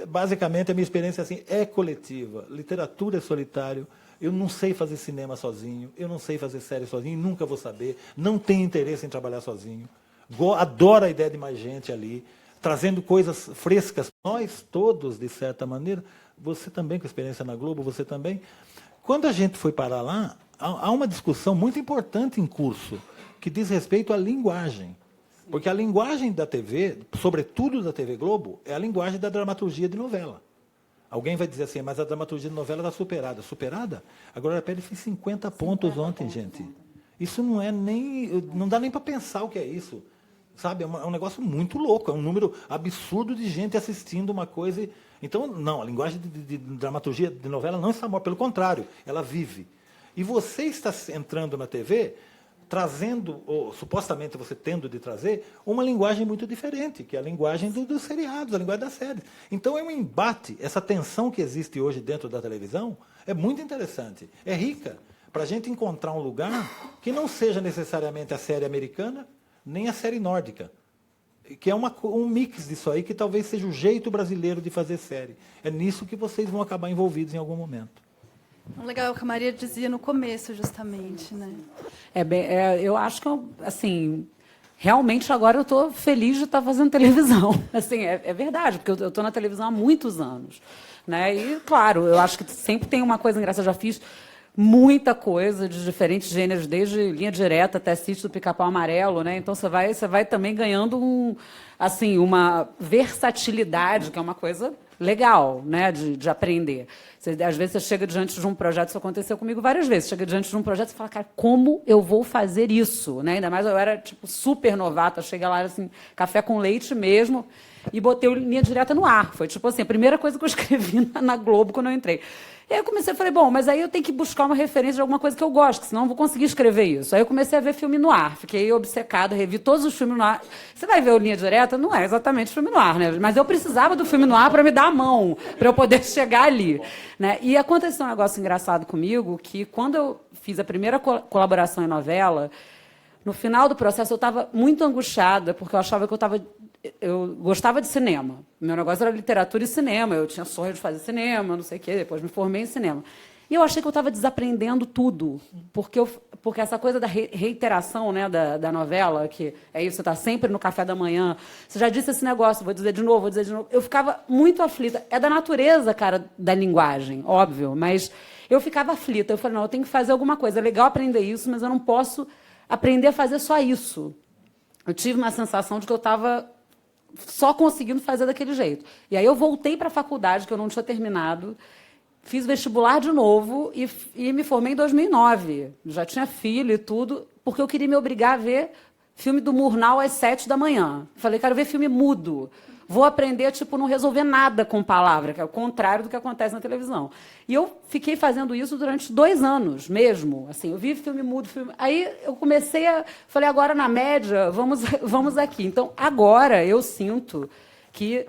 basicamente, a minha experiência assim, é coletiva. Literatura é solitário. Eu não sei fazer cinema sozinho. Eu não sei fazer série sozinho. Nunca vou saber. Não tenho interesse em trabalhar sozinho. Adoro a ideia de mais gente ali, trazendo coisas frescas. Nós todos, de certa maneira, você também, com experiência na Globo, você também. Quando a gente foi parar lá, há uma discussão muito importante em curso, que diz respeito à linguagem. Porque a linguagem da TV, sobretudo da TV Globo, é a linguagem da dramaturgia de novela. Alguém vai dizer assim, mas a dramaturgia de novela está superada. Superada? Agora a Pele fez 50 pontos ontem, gente. Isso não é nem... Não dá nem para pensar o que é isso. Sabe? É um negócio muito louco. É um número absurdo de gente assistindo uma coisa... Então, não, a linguagem de dramaturgia de novela não está morta. Pelo contrário, ela vive. E você está entrando na TV, trazendo, ou supostamente você tendo de trazer, uma linguagem muito diferente, que é a linguagem dos seriados, a linguagem das séries. Então é um embate, essa tensão que existe hoje dentro da televisão é muito interessante, é rica, para a gente encontrar um lugar que não seja necessariamente a série americana, nem a série nórdica, que é um mix disso aí, que talvez seja o jeito brasileiro de fazer série. É nisso que vocês vão acabar envolvidos em algum momento. Legal, o que a Maria dizia no começo, justamente, né? Eu acho que, assim, realmente agora eu estou feliz de estar fazendo televisão. Assim, é verdade, porque eu estou na televisão há muitos anos, né? E, claro, eu acho que sempre tem uma coisa engraçada. Eu já fiz muita coisa de diferentes gêneros, desde Linha Direta até Sítio do Pica-Pau Amarelo, né? Então você vai também ganhando uma versatilidade, que é uma coisa legal, né, de aprender. Às vezes você chega diante de um projeto, isso aconteceu comigo várias vezes, chega diante de um projeto e fala, cara, como eu vou fazer isso? Né? Ainda mais eu era tipo super novata, cheguei lá assim, café com leite mesmo, e botei o Linha Direta no ar. Foi tipo assim, a primeira coisa que eu escrevi na Globo quando eu entrei. E aí eu comecei, falei, bom, mas aí eu tenho que buscar uma referência de alguma coisa que eu gosto, senão eu não vou conseguir escrever isso. Aí eu comecei a ver filme no ar, fiquei obcecada, revi todos os filmes no ar. Você vai ver o Linha Direta? Não é exatamente filme no ar, né? Mas eu precisava do filme no ar para me dar a mão, para eu poder chegar ali. Né? E aconteceu um negócio engraçado comigo, que quando eu fiz a primeira colaboração em novela, no final do processo eu estava muito angustiada, porque eu achava que eu gostava de cinema. Meu negócio era literatura e cinema. Eu tinha sonho de fazer cinema, não sei o quê. Depois me formei em cinema. E eu achei que eu estava desaprendendo tudo. Porque essa coisa da reiteração, né, da novela, que é isso, você está sempre no café da manhã. Você já disse esse negócio, vou dizer de novo, vou dizer de novo. Eu ficava muito aflita. É da natureza, cara, da linguagem, óbvio. Mas eu ficava aflita. Eu falei, não, eu tenho que fazer alguma coisa. É legal aprender isso, mas eu não posso aprender a fazer só isso. Eu tive uma sensação de que eu estava só conseguindo fazer daquele jeito. E aí eu voltei para a faculdade, que eu não tinha terminado, fiz vestibular de novo e me formei em 2009. Já tinha filho e tudo, porque eu queria me obrigar a ver filme do Murnau às 7 da manhã. Falei, quero ver filme mudo. Vou aprender a não resolver nada com palavra, que é o contrário do que acontece na televisão. E eu fiquei fazendo isso durante 2 anos mesmo. Assim, eu vi filme mudo. Aí eu falei, agora na média, vamos aqui. Então, agora eu sinto que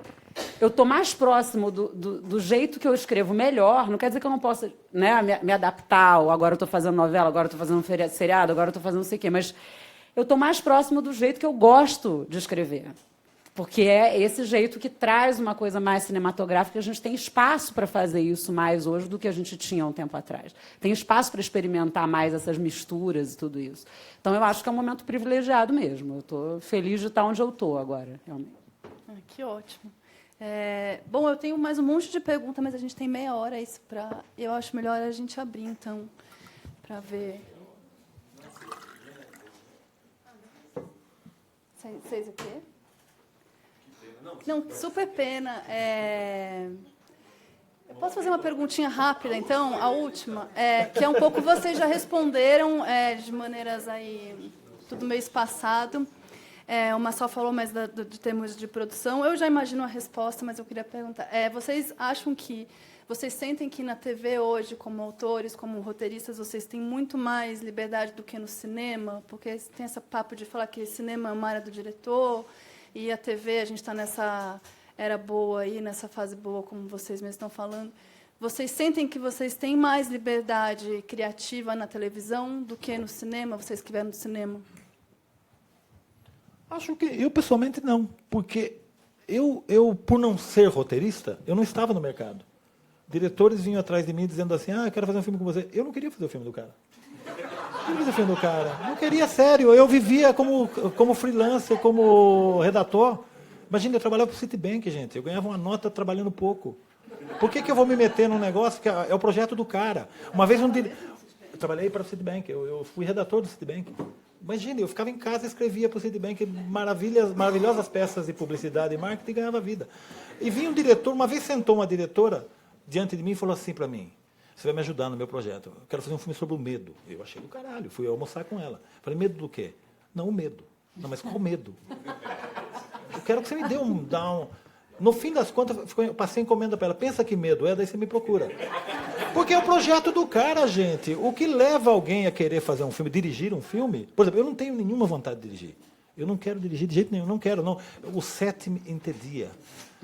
eu estou mais próximo do jeito que eu escrevo melhor. Não quer dizer que eu não possa, né, me adaptar, ou agora eu estou fazendo novela, agora eu estou fazendo seriado, agora eu estou fazendo não sei o quê. Mas eu estou mais próximo do jeito que eu gosto de escrever. Porque é esse jeito que traz uma coisa mais cinematográfica. A gente tem espaço para fazer isso mais hoje do que a gente tinha um tempo atrás. Tem espaço para experimentar mais essas misturas e tudo isso. Então, eu acho que é um momento privilegiado mesmo. Eu estou feliz de estar onde eu estou agora, realmente. Que ótimo. Bom, eu tenho mais um monte de perguntas, mas a gente tem meia hora. Eu acho melhor a gente abrir, então, para ver. Vocês o quê? Não, super pena. Eu posso fazer uma perguntinha rápida, então, a última? Que é um pouco, vocês já responderam de maneiras aí, tudo meio espaçado. O Marçal falou mais de termos de produção. Eu já imagino a resposta, mas eu queria perguntar. Vocês sentem que na TV hoje, como autores, como roteiristas, vocês têm muito mais liberdade do que no cinema? Porque tem esse papo de falar que cinema é uma área do diretor e a TV, a gente está nessa era boa aí, nessa fase boa, como vocês mesmos estão falando. Vocês sentem que vocês têm mais liberdade criativa na televisão do que no cinema, vocês que vieram do cinema? Acho que eu, pessoalmente, não. Porque eu, por não ser roteirista, eu não estava no mercado. Diretores vinham atrás de mim dizendo assim, eu quero fazer um filme com você. Eu não queria fazer o filme do cara. Eu não queria fazer o filme do cara. Não queria, sério. Eu vivia como freelancer, como redator. Imagina, eu trabalhava para o Citibank, gente. Eu ganhava uma nota trabalhando pouco. Por que eu vou me meter num negócio que é o projeto do cara? Uma vez eu trabalhei para o Citibank. Eu fui redator do Citibank. Imagina, eu ficava em casa e escrevia para o Citibank maravilhosas peças de publicidade e marketing e ganhava vida. E vinha um diretor, uma vez sentou uma diretora diante de mim e falou assim para mim, você vai me ajudar no meu projeto, eu quero fazer um filme sobre o medo. Eu achei do caralho, fui almoçar com ela. Falei, medo do quê? Não, o medo. Não, mas qual medo? Eu quero que você me dê um down. No fim das contas, eu passei encomenda para ela, pensa que medo é, daí você me procura. Porque é o projeto do cara, gente. O que leva alguém a querer fazer um filme, dirigir um filme, por exemplo, eu não tenho nenhuma vontade de dirigir. Eu não quero dirigir de jeito nenhum, não quero, não. O set me entedia.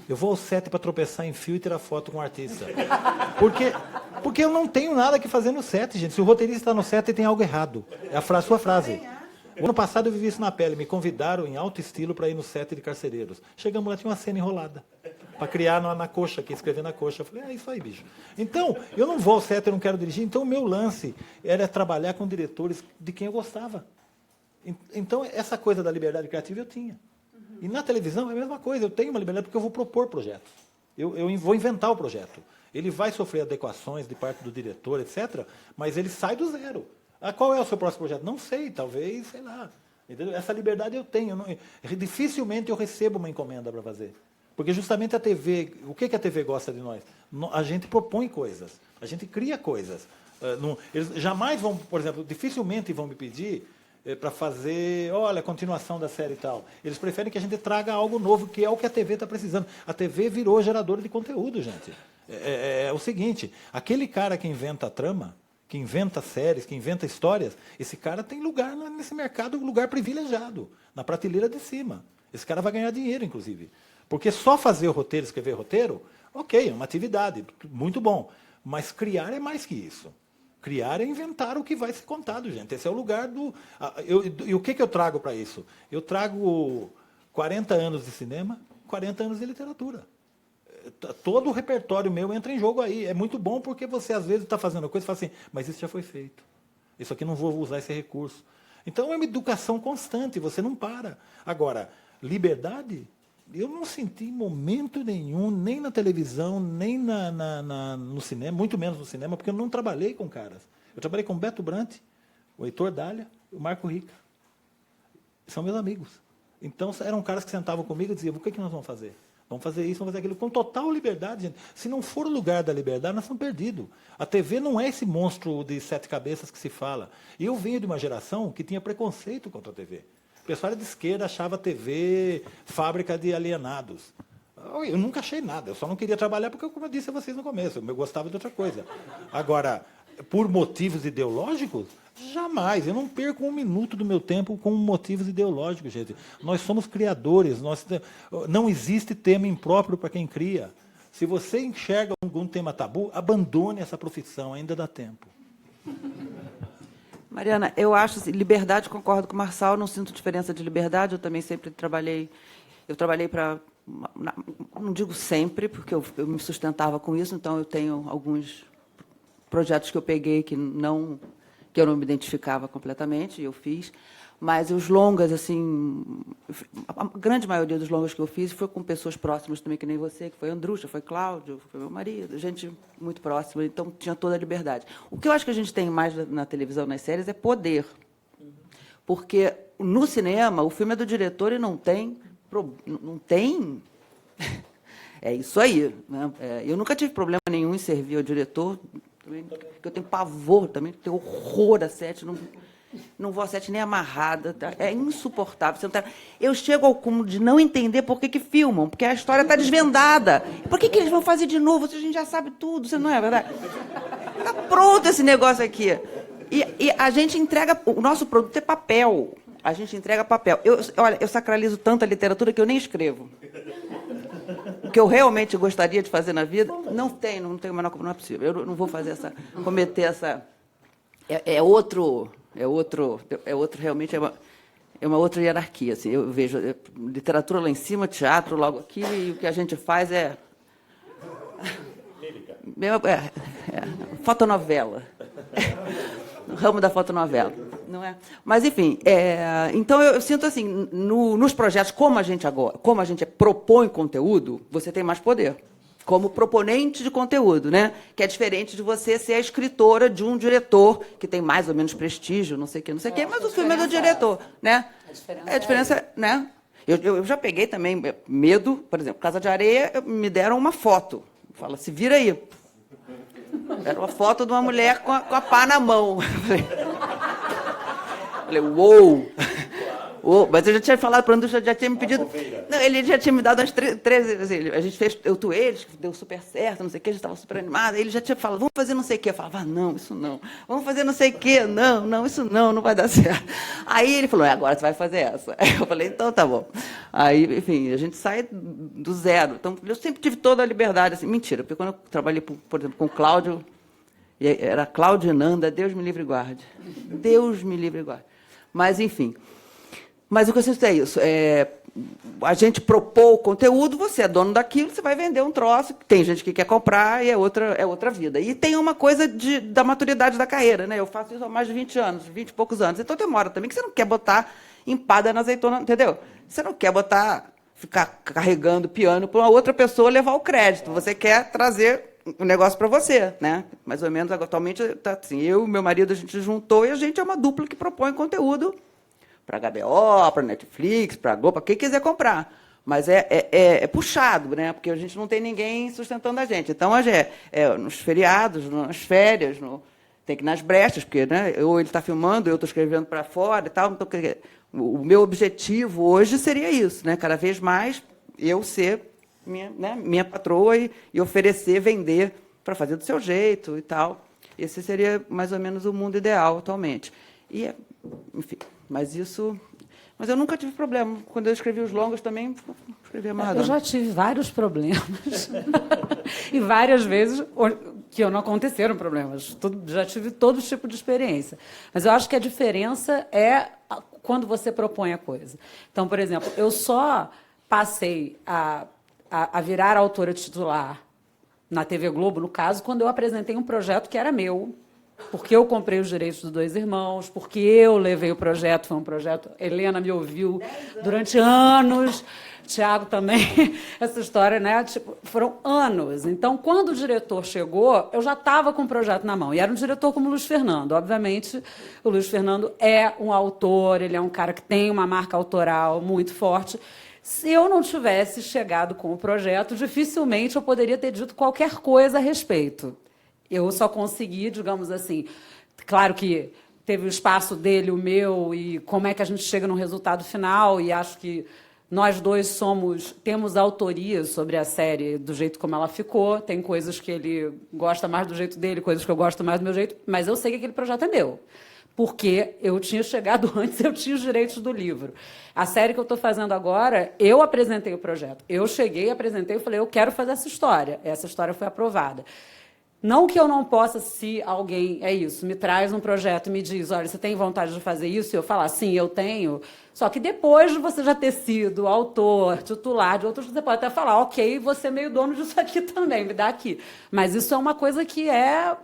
Eu vou ao set para tropeçar em fio e tirar foto com o artista. Porque eu não tenho nada que fazer no set, gente. Se o roteirista está no set, tem algo errado. É a sua frase. O ano passado eu vivi isso na pele. Me convidaram em alto estilo para ir no set de Carcereiros. Chegamos lá, tinha uma cena enrolada. Para criar na coxa, que escrever na coxa. Eu falei, é isso aí, bicho. Então, eu não vou ao set, eu não quero dirigir. Então, o meu lance era trabalhar com diretores de quem eu gostava. Então, essa coisa da liberdade criativa eu tinha. E na televisão é a mesma coisa, eu tenho uma liberdade porque eu vou propor projetos. Eu vou inventar o projeto. Ele vai sofrer adequações de parte do diretor, etc., mas ele sai do zero. Qual é o seu próximo projeto? Não sei, talvez, sei lá. Entendeu? Essa liberdade eu tenho. Dificilmente eu recebo uma encomenda para fazer. Porque justamente a TV, o que a TV gosta de nós? A gente propõe coisas, a gente cria coisas. Eles jamais vão, por exemplo, dificilmente vão me pedir para fazer, olha, a continuação da série e tal. Eles preferem que a gente traga algo novo, que é o que a TV está precisando. A TV virou geradora de conteúdo, gente. É o seguinte, aquele cara que inventa a trama, que inventa séries, que inventa histórias, esse cara tem lugar nesse mercado, um lugar privilegiado, na prateleira de cima. Esse cara vai ganhar dinheiro, inclusive. Porque só fazer o roteiro, escrever roteiro, ok, é uma atividade, muito bom. Mas criar é mais que isso. Criar é inventar o que vai ser contado, gente. Esse é o lugar do... E o que eu trago para isso? Eu trago 40 anos de cinema, 40 anos de literatura. Todo o repertório meu entra em jogo aí. É muito bom porque você, às vezes, está fazendo coisa e fala assim, mas isso já foi feito. Isso aqui não vou usar esse recurso. Então, é uma educação constante, você não para. Agora, liberdade... Eu não senti em momento nenhum, nem na televisão, nem no cinema, muito menos no cinema, porque eu não trabalhei com caras. Eu trabalhei com o Beto Brant, o Heitor Dália, o Marco Rica. São meus amigos. Então, eram caras que sentavam comigo e diziam, o que nós vamos fazer? Vamos fazer isso, vamos fazer aquilo, com total liberdade, gente. Se não for o lugar da liberdade, nós estamos perdidos. A TV não é esse monstro de 7 cabeças que se fala. E eu venho de uma geração que tinha preconceito contra a TV. O pessoal de esquerda achava a TV fábrica de alienados. Eu nunca achei nada, eu só não queria trabalhar porque, como eu disse a vocês no começo, eu gostava de outra coisa. Agora, por motivos ideológicos, jamais. Eu não perco um minuto do meu tempo com motivos ideológicos, gente. Nós somos criadores, não existe tema impróprio para quem cria. Se você enxerga algum tema tabu, abandone essa profissão, ainda dá tempo. Mariana, eu acho assim, liberdade, concordo com o Marçal, não sinto diferença de liberdade, eu também sempre trabalhei para, não digo sempre, porque eu me sustentava com isso, então eu tenho alguns projetos que eu peguei que eu não me identificava completamente, e eu fiz, mas os longas, assim, a grande maioria dos longas que eu fiz foi com pessoas próximas também, que nem você, que foi Andrucha, foi Cláudio, foi meu marido, gente muito próxima, então tinha toda a liberdade. O que eu acho que a gente tem mais na televisão, nas séries, é poder. Porque no cinema, o filme é do diretor e não tem... É isso aí. Né? Eu nunca tive problema nenhum em servir ao diretor, porque eu tenho pavor também, tenho horror a set, Não vou assistir nem amarrada. Tá? É insuportável. Você não tá... Eu chego ao cúmulo de não entender por que filmam, porque a história está desvendada. Por que eles vão fazer de novo? Se a gente já sabe tudo, você não é verdade? Está pronto esse negócio aqui. E a gente entrega... O nosso produto é papel. A gente entrega papel. Olha, eu sacralizo tanto a literatura que eu nem escrevo. O que eu realmente gostaria de fazer na vida, não tenho a menor como, não é possível. Eu não vou fazer cometer essa... Realmente é uma outra hierarquia. Assim, eu vejo literatura lá em cima, teatro logo aqui, e o que a gente faz é fotonovela. No ramo da fotonovela. Não é? Mas, enfim, então eu sinto assim, nos projetos, como a gente propõe conteúdo, você tem mais poder. Como proponente de conteúdo, né? Que é diferente de você ser a escritora de um diretor que tem mais ou menos prestígio, não sei o quê, mas o filme é do diretor, né? A diferença, né? Eu já peguei também medo, por exemplo, Casa de Areia, me deram uma foto. Fala, se vira aí. Era uma foto de uma mulher com a pá na mão. Falei, uou! Mas eu já tinha falado para o André, já tinha me pedido. Não, ele já tinha me dado umas 13. Assim, a gente fez, eu atuei, ele deu super certo, não sei o quê, a gente estava super animado. Ele já tinha falado, vamos fazer não sei o quê. Eu falava, não, isso não. Vamos fazer não sei o quê. Não, isso não vai dar certo. Aí ele falou, agora você vai fazer essa. Aí eu falei, então tá bom. Aí, enfim, a gente sai do zero. Então, eu sempre tive toda a liberdade. Assim, mentira, porque quando eu trabalhei, por exemplo, com o Cláudio, era Cláudio e Nanda, Deus me livre e guarde. Deus me livre e guarde. Mas, enfim. Mas o que eu sinto é isso. A gente propôs o conteúdo, você é dono daquilo, você vai vender um troço, tem gente que quer comprar e é outra vida. E tem uma coisa da maturidade da carreira, né? Eu faço isso há mais de 20 anos, 20 e poucos anos. Então demora também, que você não quer botar empada na azeitona, entendeu? Você não quer ficar carregando piano para uma outra pessoa levar o crédito. Você quer trazer um negócio para você, né? Mais ou menos, atualmente, tá assim, eu e meu marido, a gente juntou e a gente é uma dupla que propõe conteúdo para HBO, para Netflix, para Globo, para quem quiser comprar. Mas é puxado, né? Porque a gente não tem ninguém sustentando a gente. Então, nos feriados, nas férias, tem que ir nas brechas, porque, né, ou ele está filmando, eu estou escrevendo para fora e tal. Então, o meu objetivo hoje seria isso, né? Cada vez mais eu ser minha patroa e oferecer, vender para fazer do seu jeito e tal. Esse seria mais ou menos o mundo ideal atualmente. E, enfim... Mas eu nunca tive problema. Quando eu escrevi os longas também, escrevi amarradão. Eu já tive vários problemas. E várias vezes que não aconteceram problemas. Já tive todo tipo de experiência. Mas eu acho que a diferença é quando você propõe a coisa. Então, por exemplo, eu só passei a virar autora titular na TV Globo, no caso, quando eu apresentei um projeto que era meu, porque eu comprei os direitos dos Dois Irmãos, porque eu levei o projeto, foi um projeto... Helena me ouviu durante anos, Tiago também, essa história, né? Tipo, foram anos. Então, quando o diretor chegou, eu já estava com o projeto na mão. E era um diretor como o Luiz Fernando. Obviamente, o Luiz Fernando é um autor, ele é um cara que tem uma marca autoral muito forte. Se eu não tivesse chegado com o projeto, dificilmente eu poderia ter dito qualquer coisa a respeito. Eu só consegui, digamos assim, claro que teve o espaço dele, o meu, e como é que a gente chega no resultado final, e acho que nós dois temos autoria sobre a série do jeito como ela ficou, tem coisas que ele gosta mais do jeito dele, coisas que eu gosto mais do meu jeito, mas eu sei que aquele projeto é meu, porque eu tinha chegado antes, eu tinha os direitos do livro. A série que eu estou fazendo agora, eu apresentei o projeto, eu cheguei, apresentei e falei, eu quero fazer essa história foi aprovada. Não que eu não possa, se alguém, me traz um projeto e me diz, olha, você tem vontade de fazer isso? E eu falar, sim, eu tenho. Só que depois de você já ter sido autor, titular de outros, você pode até falar, ok, você é meio dono disso aqui também, me dá aqui. Mas isso é uma coisa que é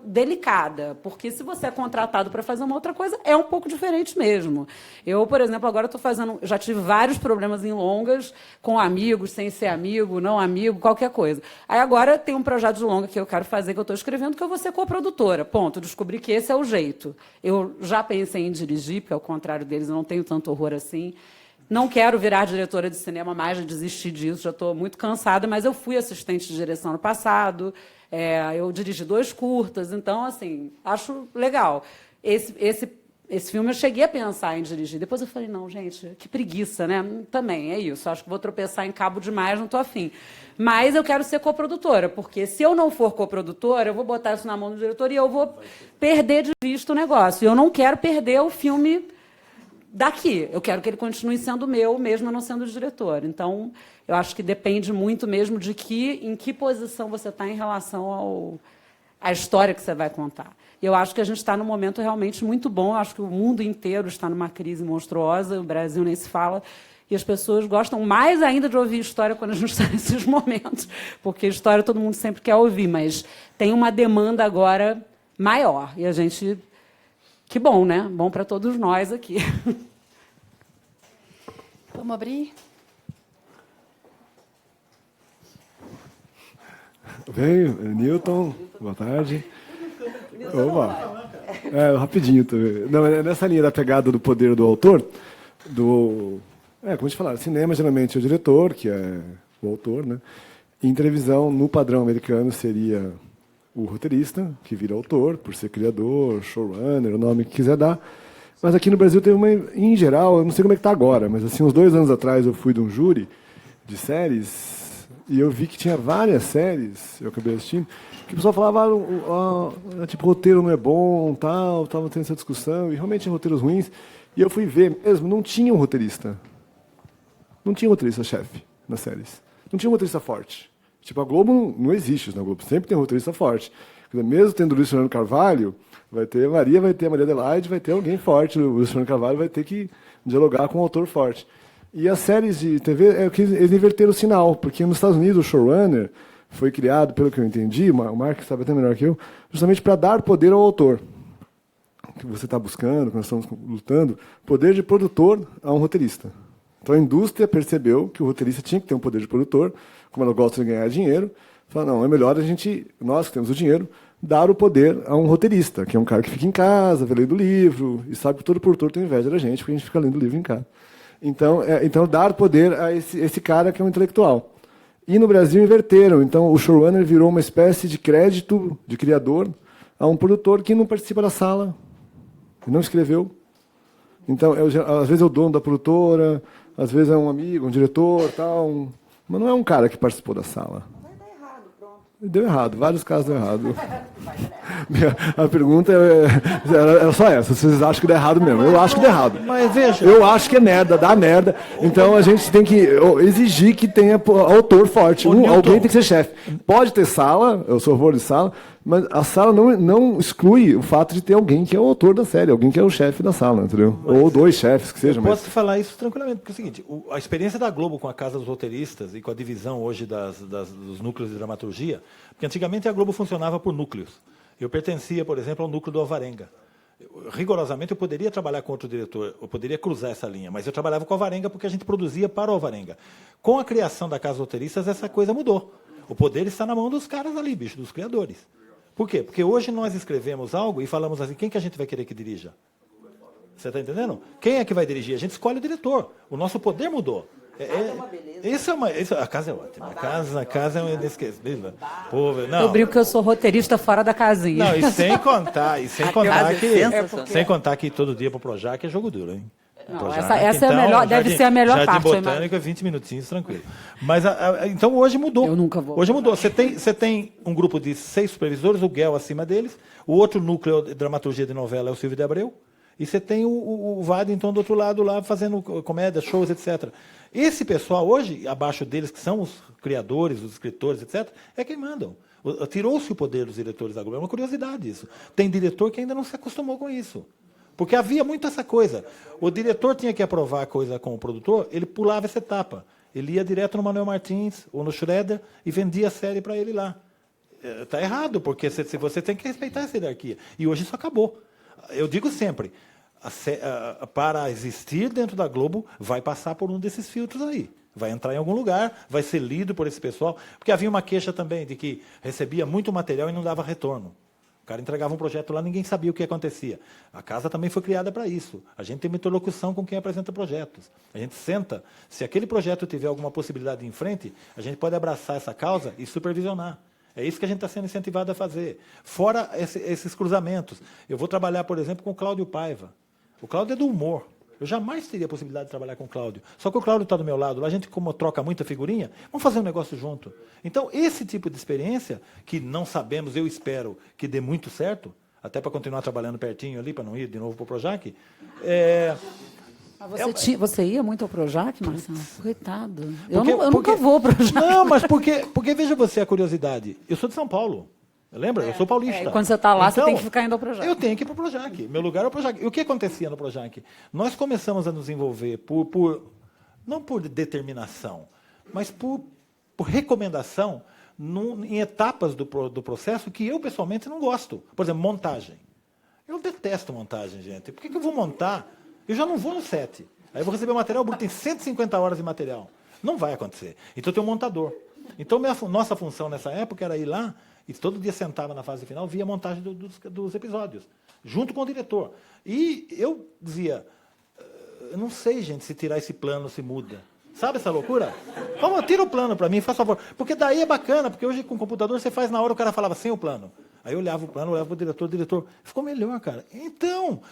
delicada, porque se você é contratado para fazer uma outra coisa, é um pouco diferente mesmo. Eu, por exemplo, agora estou já tive vários problemas em longas, com amigos, sem ser amigo, não amigo, qualquer coisa. Aí agora tem um projeto de longa que eu quero fazer, que eu estou escrevendo, que eu vou ser coprodutora. Ponto. Descobri que esse é o jeito. Eu já pensei em dirigir, porque ao contrário deles, eu não tenho tanto horror assim. Não quero virar diretora de cinema mais, já desisti disso, já estou muito cansada, mas eu fui assistente de direção no passado, eu dirigi 2 curtas, então, assim, acho legal. Esse Esse filme eu cheguei a pensar em dirigir. Depois eu falei, não, gente, que preguiça, né? Também, é isso. Acho que vou tropeçar em cabo demais, não estou afim. Mas eu quero ser coprodutora, porque se eu não for coprodutora, eu vou botar isso na mão do diretor e eu vou perder de vista o negócio. E eu não quero perder o filme daqui. Eu quero que ele continue sendo meu, mesmo eu não sendo diretor. Então, eu acho que depende muito mesmo de em que posição você está em relação à história que você vai contar. Eu acho que a gente está num momento realmente muito bom. Eu acho que o mundo inteiro está numa crise monstruosa, o Brasil nem se fala, e as pessoas gostam mais ainda de ouvir história quando a gente está nesses momentos, porque história todo mundo sempre quer ouvir, mas tem uma demanda agora maior. E a gente... Que bom, né? Bom para todos nós aqui. Vamos abrir? Bem, Newton, boa tarde. Opa. Rapidinho também. Não, é nessa linha da pegada do poder do autor, como a gente falava, cinema geralmente é o diretor, que é o autor, né? Em televisão, no padrão americano, seria o roteirista, que vira autor, por ser criador, showrunner, o nome que quiser dar. Mas aqui no Brasil teve uma, em geral, eu não sei como é que está agora, mas assim, uns 2 anos atrás eu fui de um júri de séries e eu vi que tinha várias séries, eu acabei assistindo, que o pessoal falava, tipo, roteiro não é bom, tal, estava tendo essa discussão, e realmente roteiros ruins. E eu fui ver mesmo, não tinha um roteirista. Não tinha um roteirista-chefe nas séries. Não tinha um roteirista forte. Tipo, a Globo não existe isso na Globo, sempre tem um roteirista forte. Quer dizer, mesmo tendo o Luiz Fernando Carvalho, vai ter a Maria Adelaide, vai ter alguém forte. O Luiz Fernando Carvalho vai ter que dialogar com um autor forte. E as séries de TV, é que eles inverteram o sinal, porque nos Estados Unidos o showrunner foi criado, pelo que eu entendi, o Mark sabe até melhor que eu, justamente para dar poder ao autor. Que você está buscando, que nós estamos lutando, poder de produtor a um roteirista. Então a indústria percebeu que o roteirista tinha que ter um poder de produtor, como ela gosta de ganhar dinheiro, fala, não, é melhor nós que temos o dinheiro, dar o poder a um roteirista, que é um cara que fica em casa, vê lendo livro, e sabe que todo produtor tem inveja da gente, porque a gente fica lendo livro em casa. Então dar poder a esse cara que é um intelectual. E no Brasil inverteram, então o showrunner virou uma espécie de crédito de criador a um produtor que não participa da sala, não escreveu. Então, às vezes é o dono da produtora, às vezes é um amigo, um diretor, tal, mas não é um cara que participou da sala. Vai dar errado, pronto. Deu errado, vários casos deu errado. A pergunta era só essa, vocês acham que dá errado mesmo? Eu acho que dá errado. Mas veja... Eu acho que é merda, dá merda. Então a gente tem que exigir que tenha autor forte. Alguém tem que ser chefe. Pode ter sala, eu sou a favor de sala, mas a sala não exclui o fato de ter alguém que é o autor da série, alguém que é o chefe da sala, entendeu? Ou 2 chefes, que seja. Eu posso falar isso tranquilamente, porque é o seguinte, a experiência da Globo com a Casa dos Roteiristas e com a divisão hoje dos núcleos de dramaturgia, porque antigamente a Globo funcionava por núcleos. Eu pertencia, por exemplo, ao núcleo do Alvarenga. Rigorosamente, eu poderia trabalhar com outro diretor, eu poderia cruzar essa linha, mas eu trabalhava com o Alvarenga porque a gente produzia para o Alvarenga. Com a criação da Casa dos Roteiristas, essa coisa mudou. O poder está na mão dos caras ali, bicho, dos criadores. Por quê? Porque hoje nós escrevemos algo e falamos assim, quem que a gente vai querer que dirija? Você está entendendo? Quem é que vai dirigir? A gente escolhe o diretor. O nosso poder mudou. É uma beleza. A casa é ótima. A casa é uma inesquecível. Eu brinco que eu sou roteirista fora da casinha. Não, e sem contar que todo dia para o Projac é jogo duro, hein? Não, essa é a melhor, deve ser a melhor parte. Jardim Botânico é 20 minutinhos, tranquilo. Mas então hoje mudou. Eu nunca vou. Hoje mudou. Você tem um grupo de 6 supervisores, o Guel acima deles, o outro núcleo de dramaturgia de novela é o Silvio de Abreu, e você tem o Waddington do outro lado lá fazendo comédia, shows, etc. Esse pessoal hoje, abaixo deles, que são os criadores, os escritores, etc., é quem mandam. Tirou-se o poder dos diretores da Globo. É uma curiosidade isso. Tem diretor que ainda não se acostumou com isso. Porque havia muito essa coisa. O diretor tinha que aprovar a coisa com o produtor, ele pulava essa etapa. Ele ia direto no Manuel Martins ou no Schroeder e vendia a série para ele lá. Está errado, porque você tem que respeitar essa hierarquia. E hoje isso acabou. Eu digo sempre, para existir dentro da Globo, vai passar por um desses filtros aí. Vai entrar em algum lugar, vai ser lido por esse pessoal. Porque havia uma queixa também de que recebia muito material e não dava retorno. O cara entregava um projeto lá, ninguém sabia o que acontecia. A casa também foi criada para isso. A gente tem uma interlocução com quem apresenta projetos. A gente senta, se aquele projeto tiver alguma possibilidade de ir em frente, a gente pode abraçar essa causa e supervisionar. É isso que a gente está sendo incentivado a fazer. Fora esses cruzamentos. Eu vou trabalhar, por exemplo, com o Cláudio Paiva. O Cláudio é do humor. Eu jamais teria a possibilidade de trabalhar com o Cláudio. Só que o Cláudio está do meu lado. A gente, como troca muita figurinha, vamos fazer um negócio junto. Então, esse tipo de experiência, que não sabemos, eu espero que dê muito certo, até para continuar trabalhando pertinho ali, para não ir de novo para o Projac, Você ia muito ao Projac, Marcelo? Coitado. Eu Porque- nunca vou ao Projac. Não, mas porque veja você a curiosidade. Eu sou de São Paulo. Lembra? Eu sou paulista. E quando você está lá, você Então, tem que ficar indo ao Projac. Eu tenho que ir para o Projac. Meu lugar é o Projac. E o que acontecia no Projac? Nós começamos a nos envolver não por determinação, mas por recomendação em etapas do processo que eu, pessoalmente, não gosto. Por exemplo, montagem. Eu detesto montagem, gente. Por que eu vou montar? Eu já não vou no set. Aí eu vou receber material bruto, tem 150 horas de material. Não vai acontecer. Então eu tenho um montador. Então nossa função nessa época era ir lá e todo dia sentava na fase final, via a montagem dos episódios, junto com o diretor. E eu dizia, eu não sei, gente, se tirar esse plano se muda. Sabe essa loucura? Vamos, tira o plano para mim, faz favor. Porque daí é bacana, porque hoje com o computador você faz na hora, o cara falava sem o plano. Aí eu olhava o plano, olhava para o diretor, ficou melhor, cara. Então,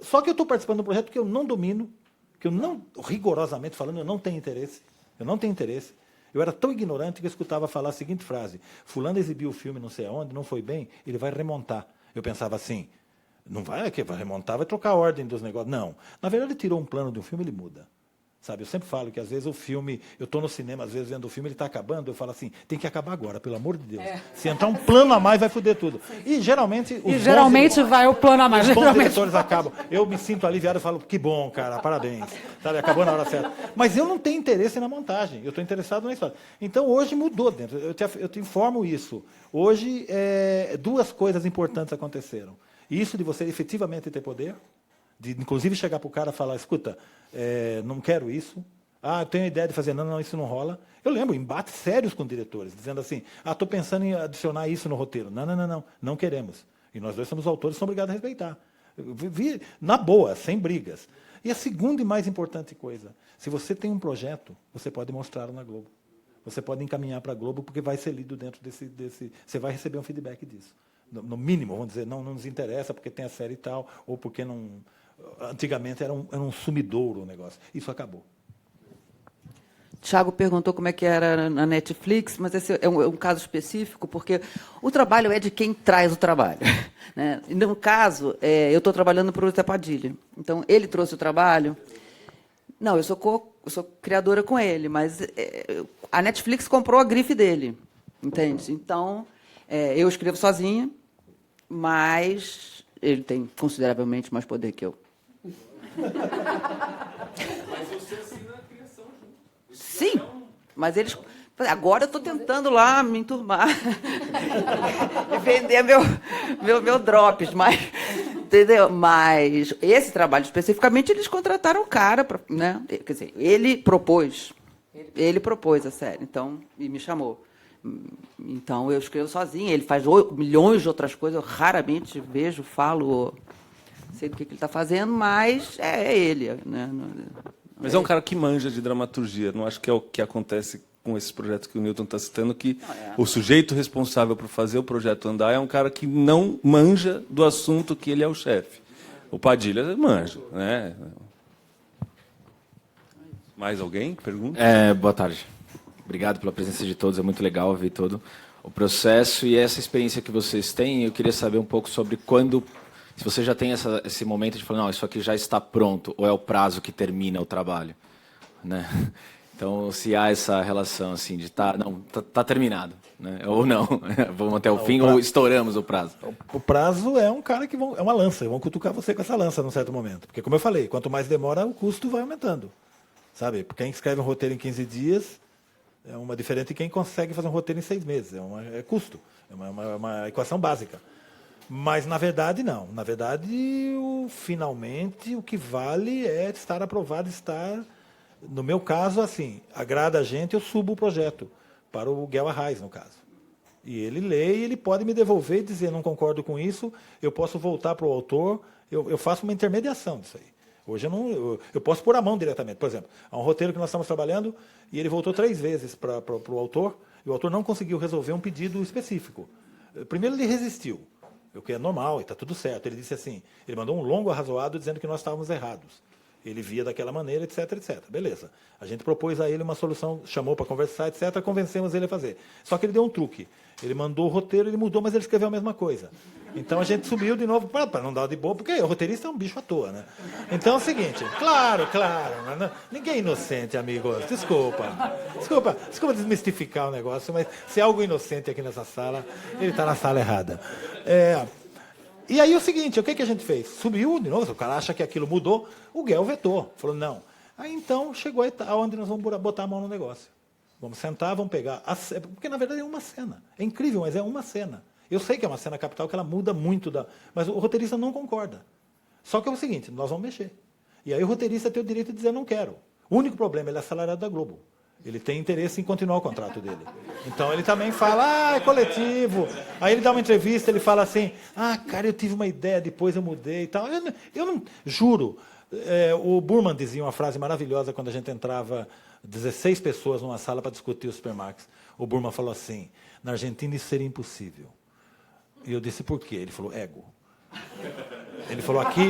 só que eu estou participando de um projeto que eu não domino, que eu não, rigorosamente falando, eu não tenho interesse. Eu não tenho interesse. Eu era tão ignorante que eu escutava falar a seguinte frase: fulano exibiu o filme não sei aonde, não foi bem, ele vai remontar. Eu pensava assim, não vai remontar, vai trocar a ordem dos negócios. Não. Na verdade, ele tirou um plano de um filme, ele muda. Sabe, eu sempre falo que às vezes o filme, eu estou no cinema, às vezes vendo o filme, ele está acabando, eu falo assim, tem que acabar agora, pelo amor de Deus. Se entrar um plano a mais, vai foder tudo. E geralmente vai o plano a mais. os bons diretores acabam. Eu me sinto aliviado e falo, que bom, cara, parabéns. Sabe, acabou na hora certa. Mas eu não tenho interesse na montagem, eu estou interessado na história. Então hoje mudou dentro, eu te informo isso. Hoje, duas coisas importantes aconteceram. Isso de você efetivamente ter poder, de inclusive chegar para o cara e falar, escuta, não quero isso, eu tenho a ideia de fazer, não, isso não rola. Eu lembro, embates sérios com diretores, dizendo assim, estou pensando em adicionar isso no roteiro. Não queremos. E nós dois somos autores, somos obrigados a respeitar. Na boa, sem brigas. E a segunda e mais importante coisa, se você tem um projeto, você pode mostrá-lo na Globo. Você pode encaminhar para a Globo, porque vai ser lido dentro desse... Você vai receber um feedback disso. No mínimo, vamos dizer, não nos interessa porque tem a série e tal, ou porque não... Antigamente era um sumidouro o negócio. Isso acabou. Thiago perguntou como é que era na Netflix, mas esse é um caso específico, porque o trabalho é de quem traz o trabalho. Né? E no caso, eu estou trabalhando para o Zé Padilha. Então, ele trouxe o trabalho. Não, eu sou criadora com ele, mas a Netflix comprou a grife dele. Entende? Então, eu escrevo sozinha, mas ele tem consideravelmente mais poder que eu. Mas você assina a criação junto. Sim, mas eles... Agora eu estou tentando lá me enturmar e vender meu drops, mas... Entendeu? Mas esse trabalho, especificamente, eles contrataram o cara, né? Quer dizer, ele propôs a série, então, e me chamou. Então, eu escrevo sozinha, ele faz milhões de outras coisas, eu raramente vejo, falo, sei do que ele está fazendo, mas é ele. Né? Mas é um cara que manja de dramaturgia, não acho que é o que acontece com esses projetos que o Newton está citando, que o sujeito responsável por fazer o projeto andar é um cara que não manja do assunto que ele é o chefe. O Padilha manja, né? Mais alguém? Pergunta? Boa tarde. Obrigado pela presença de todos, é muito legal ouvir todo o processo e essa experiência que vocês têm. Eu queria saber um pouco sobre se você já tem esse momento de falar, não, isso aqui já está pronto, ou é o prazo que termina o trabalho, né? Então, se há essa relação assim de tá terminado, né? Ou não, vamos até o fim ou estouramos o prazo. O prazo é um cara que é uma lança, vão cutucar você com essa lança num certo momento, porque como eu falei, quanto mais demora, o custo vai aumentando, sabe? Porque quem escreve um roteiro em 15 dias é uma diferente de quem consegue fazer um roteiro em 6 meses, é custo, é uma equação básica. Mas, na verdade, não. Na verdade, finalmente, o que vale é estar aprovado, no meu caso, assim, agrada a gente, eu subo o projeto para o Guel Arraes, no caso. E ele lê e ele pode me devolver e dizer, não concordo com isso, eu posso voltar para o autor, eu faço uma intermediação disso aí. Hoje eu posso pôr a mão diretamente. Por exemplo, há um roteiro que nós estamos trabalhando e ele voltou 3 vezes para o autor, e o autor não conseguiu resolver um pedido específico. Primeiro, ele resistiu. o que é normal, e está tudo certo. Ele disse assim, ele mandou um longo arrazoado dizendo que nós estávamos errados. Ele via daquela maneira, etc, etc. Beleza. A gente propôs a ele uma solução, chamou para conversar, etc, convencemos ele a fazer. Só que ele deu um truque. Ele mandou o roteiro, ele mudou, mas ele escreveu a mesma coisa. Então a gente subiu de novo, para não dar de boa, porque o roteirista é um bicho à toa, né? Então é o seguinte, claro, ninguém é inocente, amigos. Desculpa desmistificar o negócio, mas se há algo inocente aqui nessa sala, ele está na sala errada. E aí o seguinte, o que a gente fez? Subiu de novo, o cara acha que aquilo mudou, o Guel vetou, falou não. Aí então chegou aonde nós vamos botar a mão no negócio. Vamos sentar, vamos pegar, porque na verdade é uma cena. É incrível, mas é uma cena. Eu sei que é uma cena capital, que ela muda muito, mas o roteirista não concorda. Só que é o seguinte, nós vamos mexer. E aí o roteirista tem o direito de dizer não quero. O único problema, ele é assalariado da Globo. Ele tem interesse em continuar o contrato dele. Então ele também fala, é coletivo. Aí ele dá uma entrevista, ele fala assim, cara, eu tive uma ideia, depois eu mudei e tal. Eu não juro. O Burman dizia uma frase maravilhosa quando a gente entrava 16 pessoas numa sala para discutir o Supermax. O Burman falou assim, na Argentina isso seria impossível. E eu disse, por quê? Ele falou, ego. Ele falou, aqui...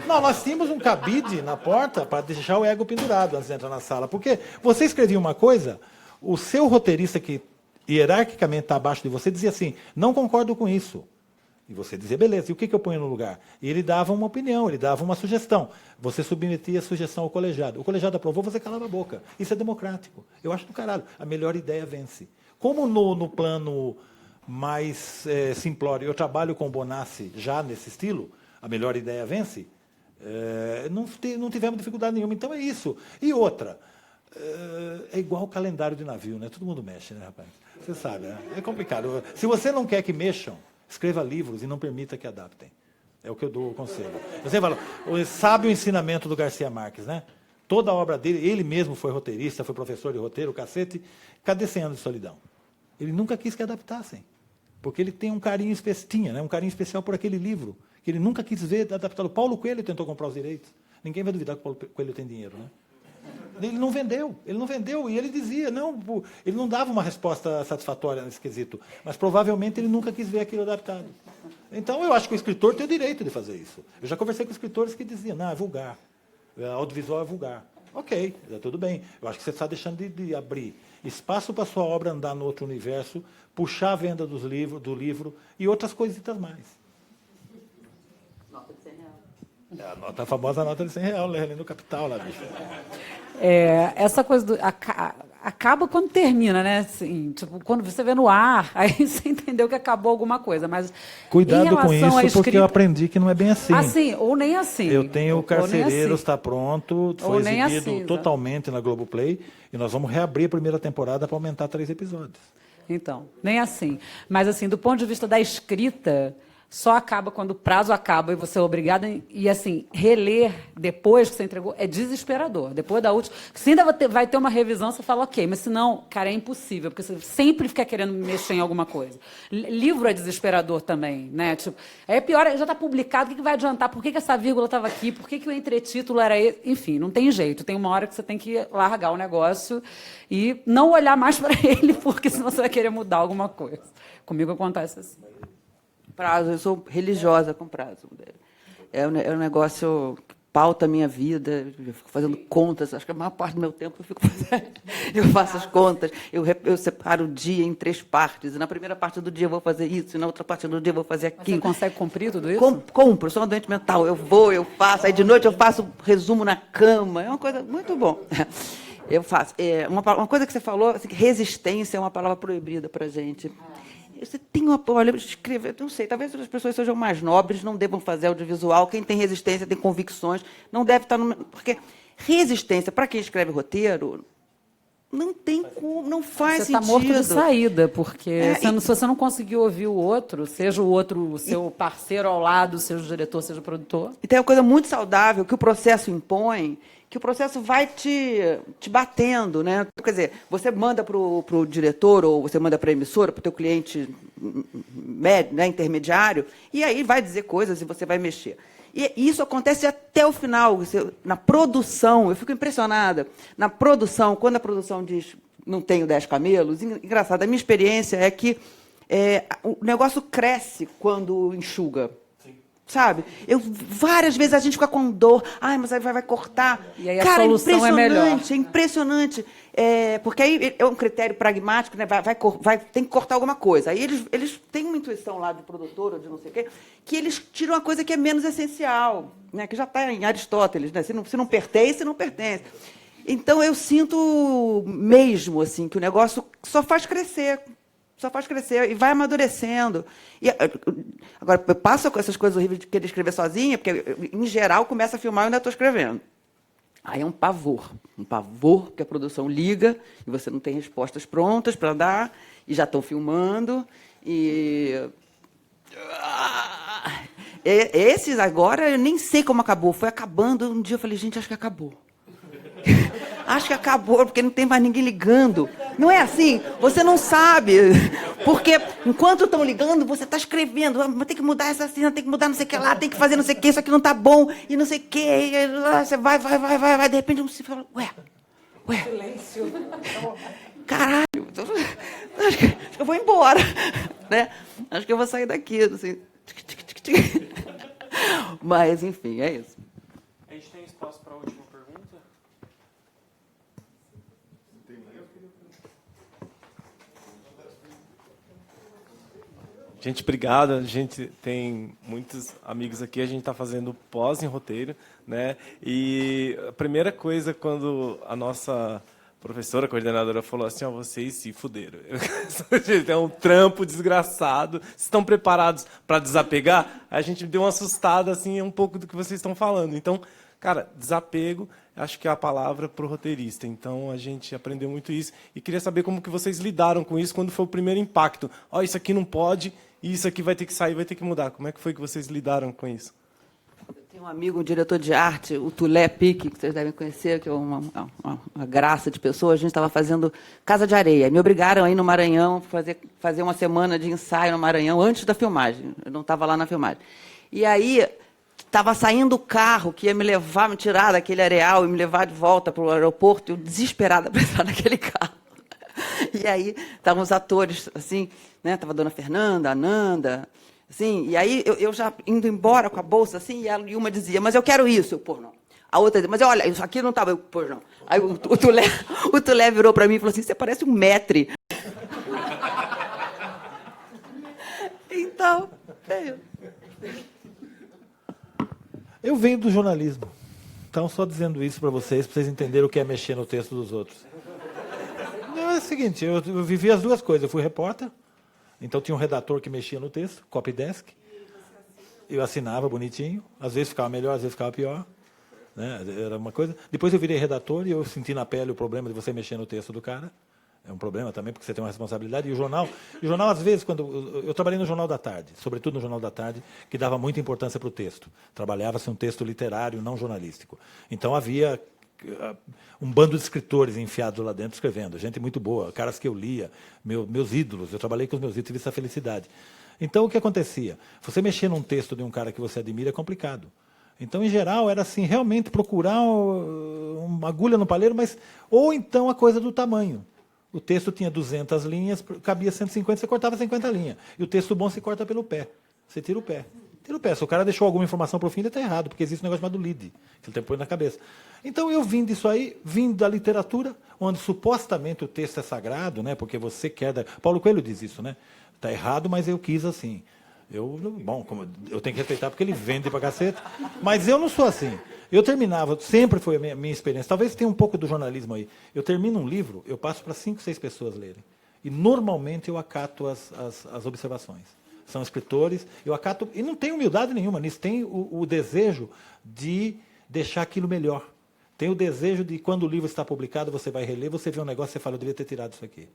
Não, nós tínhamos um cabide na porta para deixar o ego pendurado antes de entrar na sala. Porque você escrevia uma coisa, o seu roteirista, que hierarquicamente está abaixo de você, dizia assim, não concordo com isso. E você dizia, beleza, e o que eu ponho no lugar? E ele dava uma opinião, ele dava uma sugestão. Você submetia a sugestão ao colegiado. O colegiado aprovou, você calava a boca. Isso é democrático. Eu acho do caralho. A melhor ideia vence. Como no plano mais simplório, eu trabalho com o Bonassi já nesse estilo, a melhor ideia vence, não tivemos dificuldade nenhuma. Então é isso. E outra, é igual o calendário de navio, né? Todo mundo mexe, né, rapaz? Você sabe, né? É complicado. Se você não quer que mexam, escreva livros e não permita que adaptem. É o que eu dou o conselho. Você fala, sabe o ensinamento do Garcia Marques, né? Toda a obra dele, ele mesmo foi roteirista, foi professor de roteiro, cacete. Cadê 100 anos de solidão? Ele nunca quis que adaptassem. Porque ele tem um carinho especial por aquele livro, que ele nunca quis ver adaptado. Paulo Coelho tentou comprar os direitos. Ninguém vai duvidar que o Paulo Coelho tem dinheiro, né? Ele não vendeu, e ele dizia, ele não dava uma resposta satisfatória nesse quesito, mas provavelmente ele nunca quis ver aquilo adaptado. Então eu acho que o escritor tem o direito de fazer isso. Eu já conversei com escritores que diziam, não, é vulgar, audiovisual é vulgar. Ok, tudo bem. Eu acho que você está deixando de abrir espaço para a sua obra andar no outro universo, puxar a venda do livro e outras coisitas mais. Nota de R$100. A famosa nota de R$100, ali no Capital, lá, bicho. Essa coisa acaba quando termina, né? Assim, tipo, quando você vê no ar, aí você entendeu que acabou alguma coisa. Mas cuidado com isso, escrita, porque eu aprendi que não é bem assim. Assim, ou nem assim. Eu tenho o Carcereiros, está pronto, foi exibido assim, totalmente na Globoplay, e nós vamos reabrir a primeira temporada para aumentar 3 episódios. Então, nem assim. Mas, assim, do ponto de vista da escrita, só acaba quando o prazo acaba e você é obrigado e assim, reler depois que você entregou é desesperador. Depois da última, você ainda vai ter uma revisão, você fala, ok, mas senão, cara, é impossível, porque você sempre fica querendo mexer em alguma coisa. Livro é desesperador também, né? Tipo, é pior, já está publicado, o que vai adiantar? Por que essa vírgula estava aqui? Por que o entretítulo era esse? Enfim, não tem jeito. Tem uma hora que você tem que largar o negócio e não olhar mais para ele, porque senão você vai querer mudar alguma coisa. Comigo acontece assim. Prazo, eu sou religiosa com prazo. É um negócio que pauta a minha vida, eu fico fazendo contas, acho que a maior parte do meu tempo eu faço as contas, eu separo o dia em 3 partes, e na primeira parte do dia eu vou fazer isso, e na outra parte do dia eu vou fazer aquilo. Você consegue cumprir tudo isso? Compro, sou uma doente mental, eu faço, aí de noite eu faço resumo na cama, é uma coisa muito bom. Eu faço. Uma coisa que você falou, assim, que resistência é uma palavra proibida para a gente. Você tem uma... Olha, escrever, não sei, talvez as pessoas sejam mais nobres, não devam fazer audiovisual. Quem tem resistência, tem convicções, não deve estar no... Porque resistência, para quem escreve roteiro, não tem como, não faz sentido. Você está morto de saída, porque se você não conseguir ouvir o outro, seja o outro o seu parceiro ao lado, seja o diretor, seja o produtor... E tem uma coisa muito saudável que o processo impõe, que o processo vai te batendo, né? Quer dizer, você manda para o diretor ou você manda para a emissora, para o teu cliente médio, né, intermediário, e aí vai dizer coisas e você vai mexer. E isso acontece até o final. Na produção, eu fico impressionada. Na produção, quando a produção diz não tenho 10 camelos, engraçado, a minha experiência é que o negócio cresce quando enxuga. Sabe? Várias vezes a gente fica com dor. Ai, mas aí vai cortar. E aí a solução é melhor. É impressionante. Porque aí é um critério pragmático, né? Tem que cortar alguma coisa. Aí eles têm uma intuição lá de produtor ou de não sei o quê, que eles tiram uma coisa que é menos essencial, né? Que já está em Aristóteles, né? Se não pertence, não pertence. Então, eu sinto mesmo assim, que o negócio só faz crescer. Só faz crescer e vai amadurecendo. Agora, eu passo com essas coisas horríveis de querer escrever sozinha, porque, em geral, começa a filmar e eu ainda estou escrevendo. Aí é um pavor, porque a produção liga e você não tem respostas prontas para dar, e já estão filmando. Esses agora, eu nem sei como acabou. Foi acabando, um dia eu falei, gente, acho que acabou. Acho que acabou, porque não tem mais ninguém ligando. Não é assim? Você não sabe. Porque enquanto estão ligando, você está escrevendo. Tem que mudar essa cena, tem que mudar não sei o que lá, tem que fazer não sei o que, isso aqui não está bom, e não sei o que. Você vai. De repente você fala, ué. Silêncio. Caralho. Acho que eu vou embora. Né? Acho que eu vou sair daqui. Assim. Mas, enfim, é isso. A gente tem espaço para a última pergunta? Gente, obrigado. A gente tem muitos amigos aqui. A gente está fazendo pós em roteiro, né? E a primeira coisa, quando a nossa professora, coordenadora, falou assim, vocês se fuderam. É um trampo desgraçado. Vocês estão preparados para desapegar? A gente deu uma assustada, assim, um pouco do que vocês estão falando. Então, cara, desapego, acho que é a palavra para o roteirista. Então, a gente aprendeu muito isso. E queria saber como que vocês lidaram com isso, quando foi o primeiro impacto. Isso aqui não pode, e isso aqui vai ter que sair, vai ter que mudar. Como é que foi que vocês lidaram com isso? Eu tenho um amigo, um diretor de arte, o Tulé Pique, que vocês devem conhecer, que é uma graça de pessoa. A gente estava fazendo Casa de Areia. Me obrigaram a ir no Maranhão, fazer uma semana de ensaio no Maranhão, antes da filmagem. Eu não estava lá na filmagem. E aí estava saindo o carro que ia me tirar daquele areal e me levar de volta para o aeroporto, eu desesperada para entrar naquele carro. E aí estavam os atores, assim, né? Estava a dona Fernanda, a Nanda, assim, e aí eu já indo embora com a bolsa, assim, e uma dizia, mas eu quero isso, eu, não. A outra dizia, mas olha, isso aqui não estava, eu, não. Aí o Tulé virou para mim e falou assim, você parece um maître. Então, Eu venho do jornalismo. Então, só dizendo isso para vocês entenderem o que é mexer no texto dos outros. Não, é o seguinte, eu vivi as duas coisas. Eu fui repórter, então tinha um redator que mexia no texto, copy desk. Eu assinava bonitinho. Às vezes ficava melhor, às vezes ficava pior. Né? Era uma coisa. Depois eu virei redator e eu senti na pele o problema de você mexer no texto do cara. É um problema também, porque você tem uma responsabilidade. E o jornal, às vezes, quando eu trabalhei no Jornal da Tarde, sobretudo no Jornal da Tarde, que dava muita importância para o texto. Trabalhava-se um texto literário, não jornalístico. Então havia um bando de escritores enfiados lá dentro escrevendo, gente muito boa, caras que eu lia, meus ídolos. Eu trabalhei com os meus ídolos e tive essa felicidade. Então, o que acontecia? Você mexer num texto de um cara que você admira é complicado. Então, em geral, era assim, realmente procurar uma agulha no palheiro, ou então a coisa do tamanho. O texto tinha 200 linhas, cabia 150, você cortava 50 linhas. E o texto bom se corta pelo pé. Você tira o pé. Tira o pé. Se o cara deixou alguma informação para o fim, ele está errado, porque existe um negócio chamado lead, que ele tem que pôr na cabeça. Então, eu vim disso aí, vim da literatura, onde supostamente o texto é sagrado, né, porque você quer... Paulo Coelho diz isso, né? Está errado, mas eu quis assim. Eu tenho que respeitar porque ele vende pra caceta, mas eu não sou assim. Eu terminava, sempre foi a minha experiência, talvez tenha um pouco do jornalismo aí. Eu termino um livro, eu passo para 5, 6 pessoas lerem. E normalmente eu acato as observações. São escritores, eu acato, e não tem humildade nenhuma nisso, tem o desejo de deixar aquilo melhor. Tem o desejo de, quando o livro está publicado, você vai reler, você vê um negócio e você fala, eu devia ter tirado isso aqui.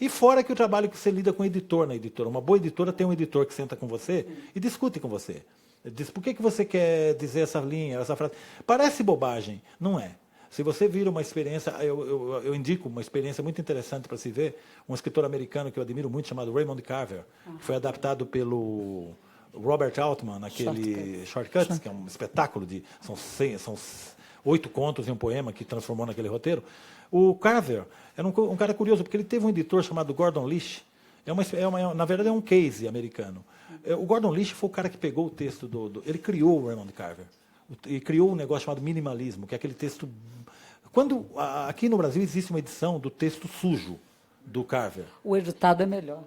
E fora que o trabalho que você lida com editor na editora. Uma boa editora tem um editor que senta com você e discute com você. Diz, por que você quer dizer essa linha, essa frase? Parece bobagem, não é. Se você vira uma experiência, eu indico uma experiência muito interessante para se ver, um escritor americano que eu admiro muito, chamado Raymond Carver, que foi adaptado pelo Robert Altman, naquele Shortcuts, que é um espetáculo, são 8 contos e um poema que transformou naquele roteiro. O Carver era um cara curioso, porque ele teve um editor chamado Gordon Lish, Na verdade, é um case americano. O Gordon Lish foi o cara que pegou o texto ele criou o Raymond Carver. E criou um negócio chamado minimalismo, que é aquele texto... Aqui no Brasil existe uma edição do texto sujo do Carver. O editado é melhor.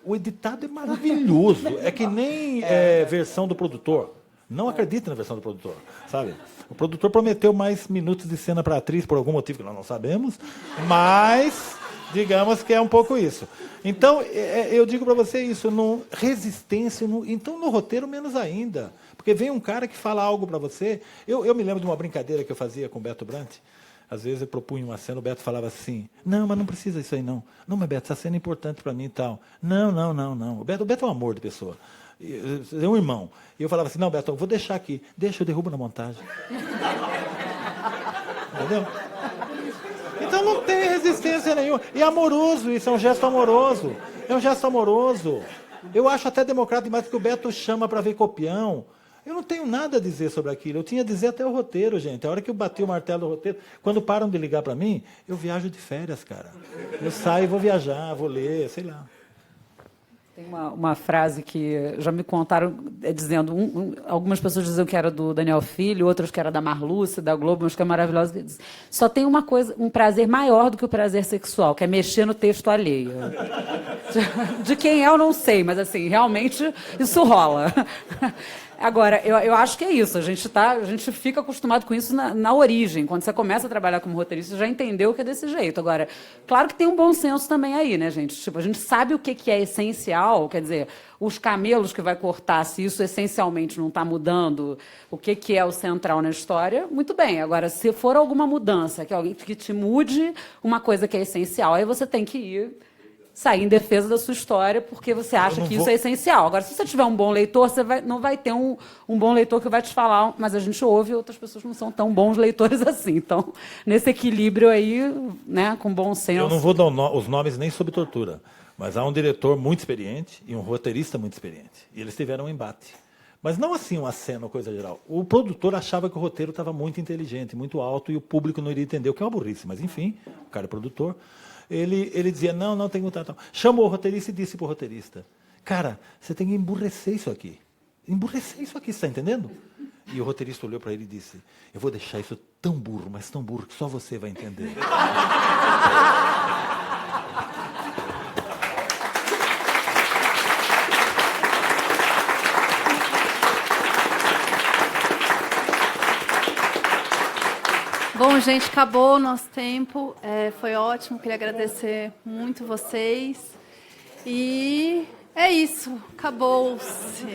O editado é maravilhoso. É que nem versão do produtor. Não acredita na versão do produtor, sabe? O produtor prometeu mais minutos de cena para a atriz, por algum motivo que nós não sabemos, mas digamos que é um pouco isso. Então, eu digo para você isso, resistência, então no roteiro menos ainda. Porque vem um cara que fala algo para você. Eu me lembro de uma brincadeira que eu fazia com o Beto Brandt. Às vezes eu propunha uma cena, o Beto falava assim, não, mas não precisa isso aí não. Não, mas Beto, essa cena é importante para mim e tal. Não. O Beto é um amor de pessoa. É um irmão. E eu falava assim, não, Beto, eu vou deixar aqui. Deixa, eu derrubo na montagem. Entendeu? Então não tem resistência nenhuma. E amoroso, isso é um gesto amoroso. É um gesto amoroso. Eu acho até democrata demais que o Beto chama para ver copião. Eu não tenho nada a dizer sobre aquilo. Eu tinha a dizer até o roteiro, gente. A hora que eu bati o martelo do roteiro, quando param de ligar para mim, eu viajo de férias, cara. Eu saio e vou viajar, vou ler, sei lá. Tem uma frase que já me contaram, dizendo... algumas pessoas diziam que era do Daniel Filho, outras que era da Marluce, da Globo, mas que é maravilhosa. Que diz, só tem uma coisa, um prazer maior do que o prazer sexual, que é mexer no texto alheio. De quem é, eu não sei, mas assim, realmente isso rola. Agora, eu acho que é isso. A gente fica acostumado com isso na origem. Quando você começa a trabalhar como roteirista, você já entendeu que é desse jeito. Agora, claro que tem um bom senso também aí, né, gente? Tipo, a gente sabe o que é essencial, quer dizer, os camelos que vai cortar, se isso essencialmente não está mudando, o que é o central na história, muito bem. Agora, se for alguma mudança, que alguém que te mude uma coisa que é essencial, aí você tem que sair em defesa da sua história, porque você acha que isso é essencial. Agora, se você tiver um bom leitor, você não vai ter um bom leitor que vai te falar, mas a gente ouve outras pessoas que não são tão bons leitores assim. Então, nesse equilíbrio aí, né, com bom senso... Eu não vou dar os nomes nem sob tortura, mas há um diretor muito experiente e um roteirista muito experiente. E eles tiveram um embate. Mas não assim uma cena ou coisa geral. O produtor achava que o roteiro estava muito inteligente, muito alto, e o público não iria entender, o que é uma burrice. Mas, enfim, o cara é produtor... Ele dizia, não, tem que botar. Chamou o roteirista e disse para o roteirista, cara, você tem que emburrecer isso aqui. Emburrecer isso aqui, você está entendendo? E o roteirista olhou para ele e disse, eu vou deixar isso tão burro, mas tão burro, que só você vai entender. Bom, gente, acabou o nosso tempo. Foi ótimo, queria agradecer muito vocês. E é isso, acabou-se.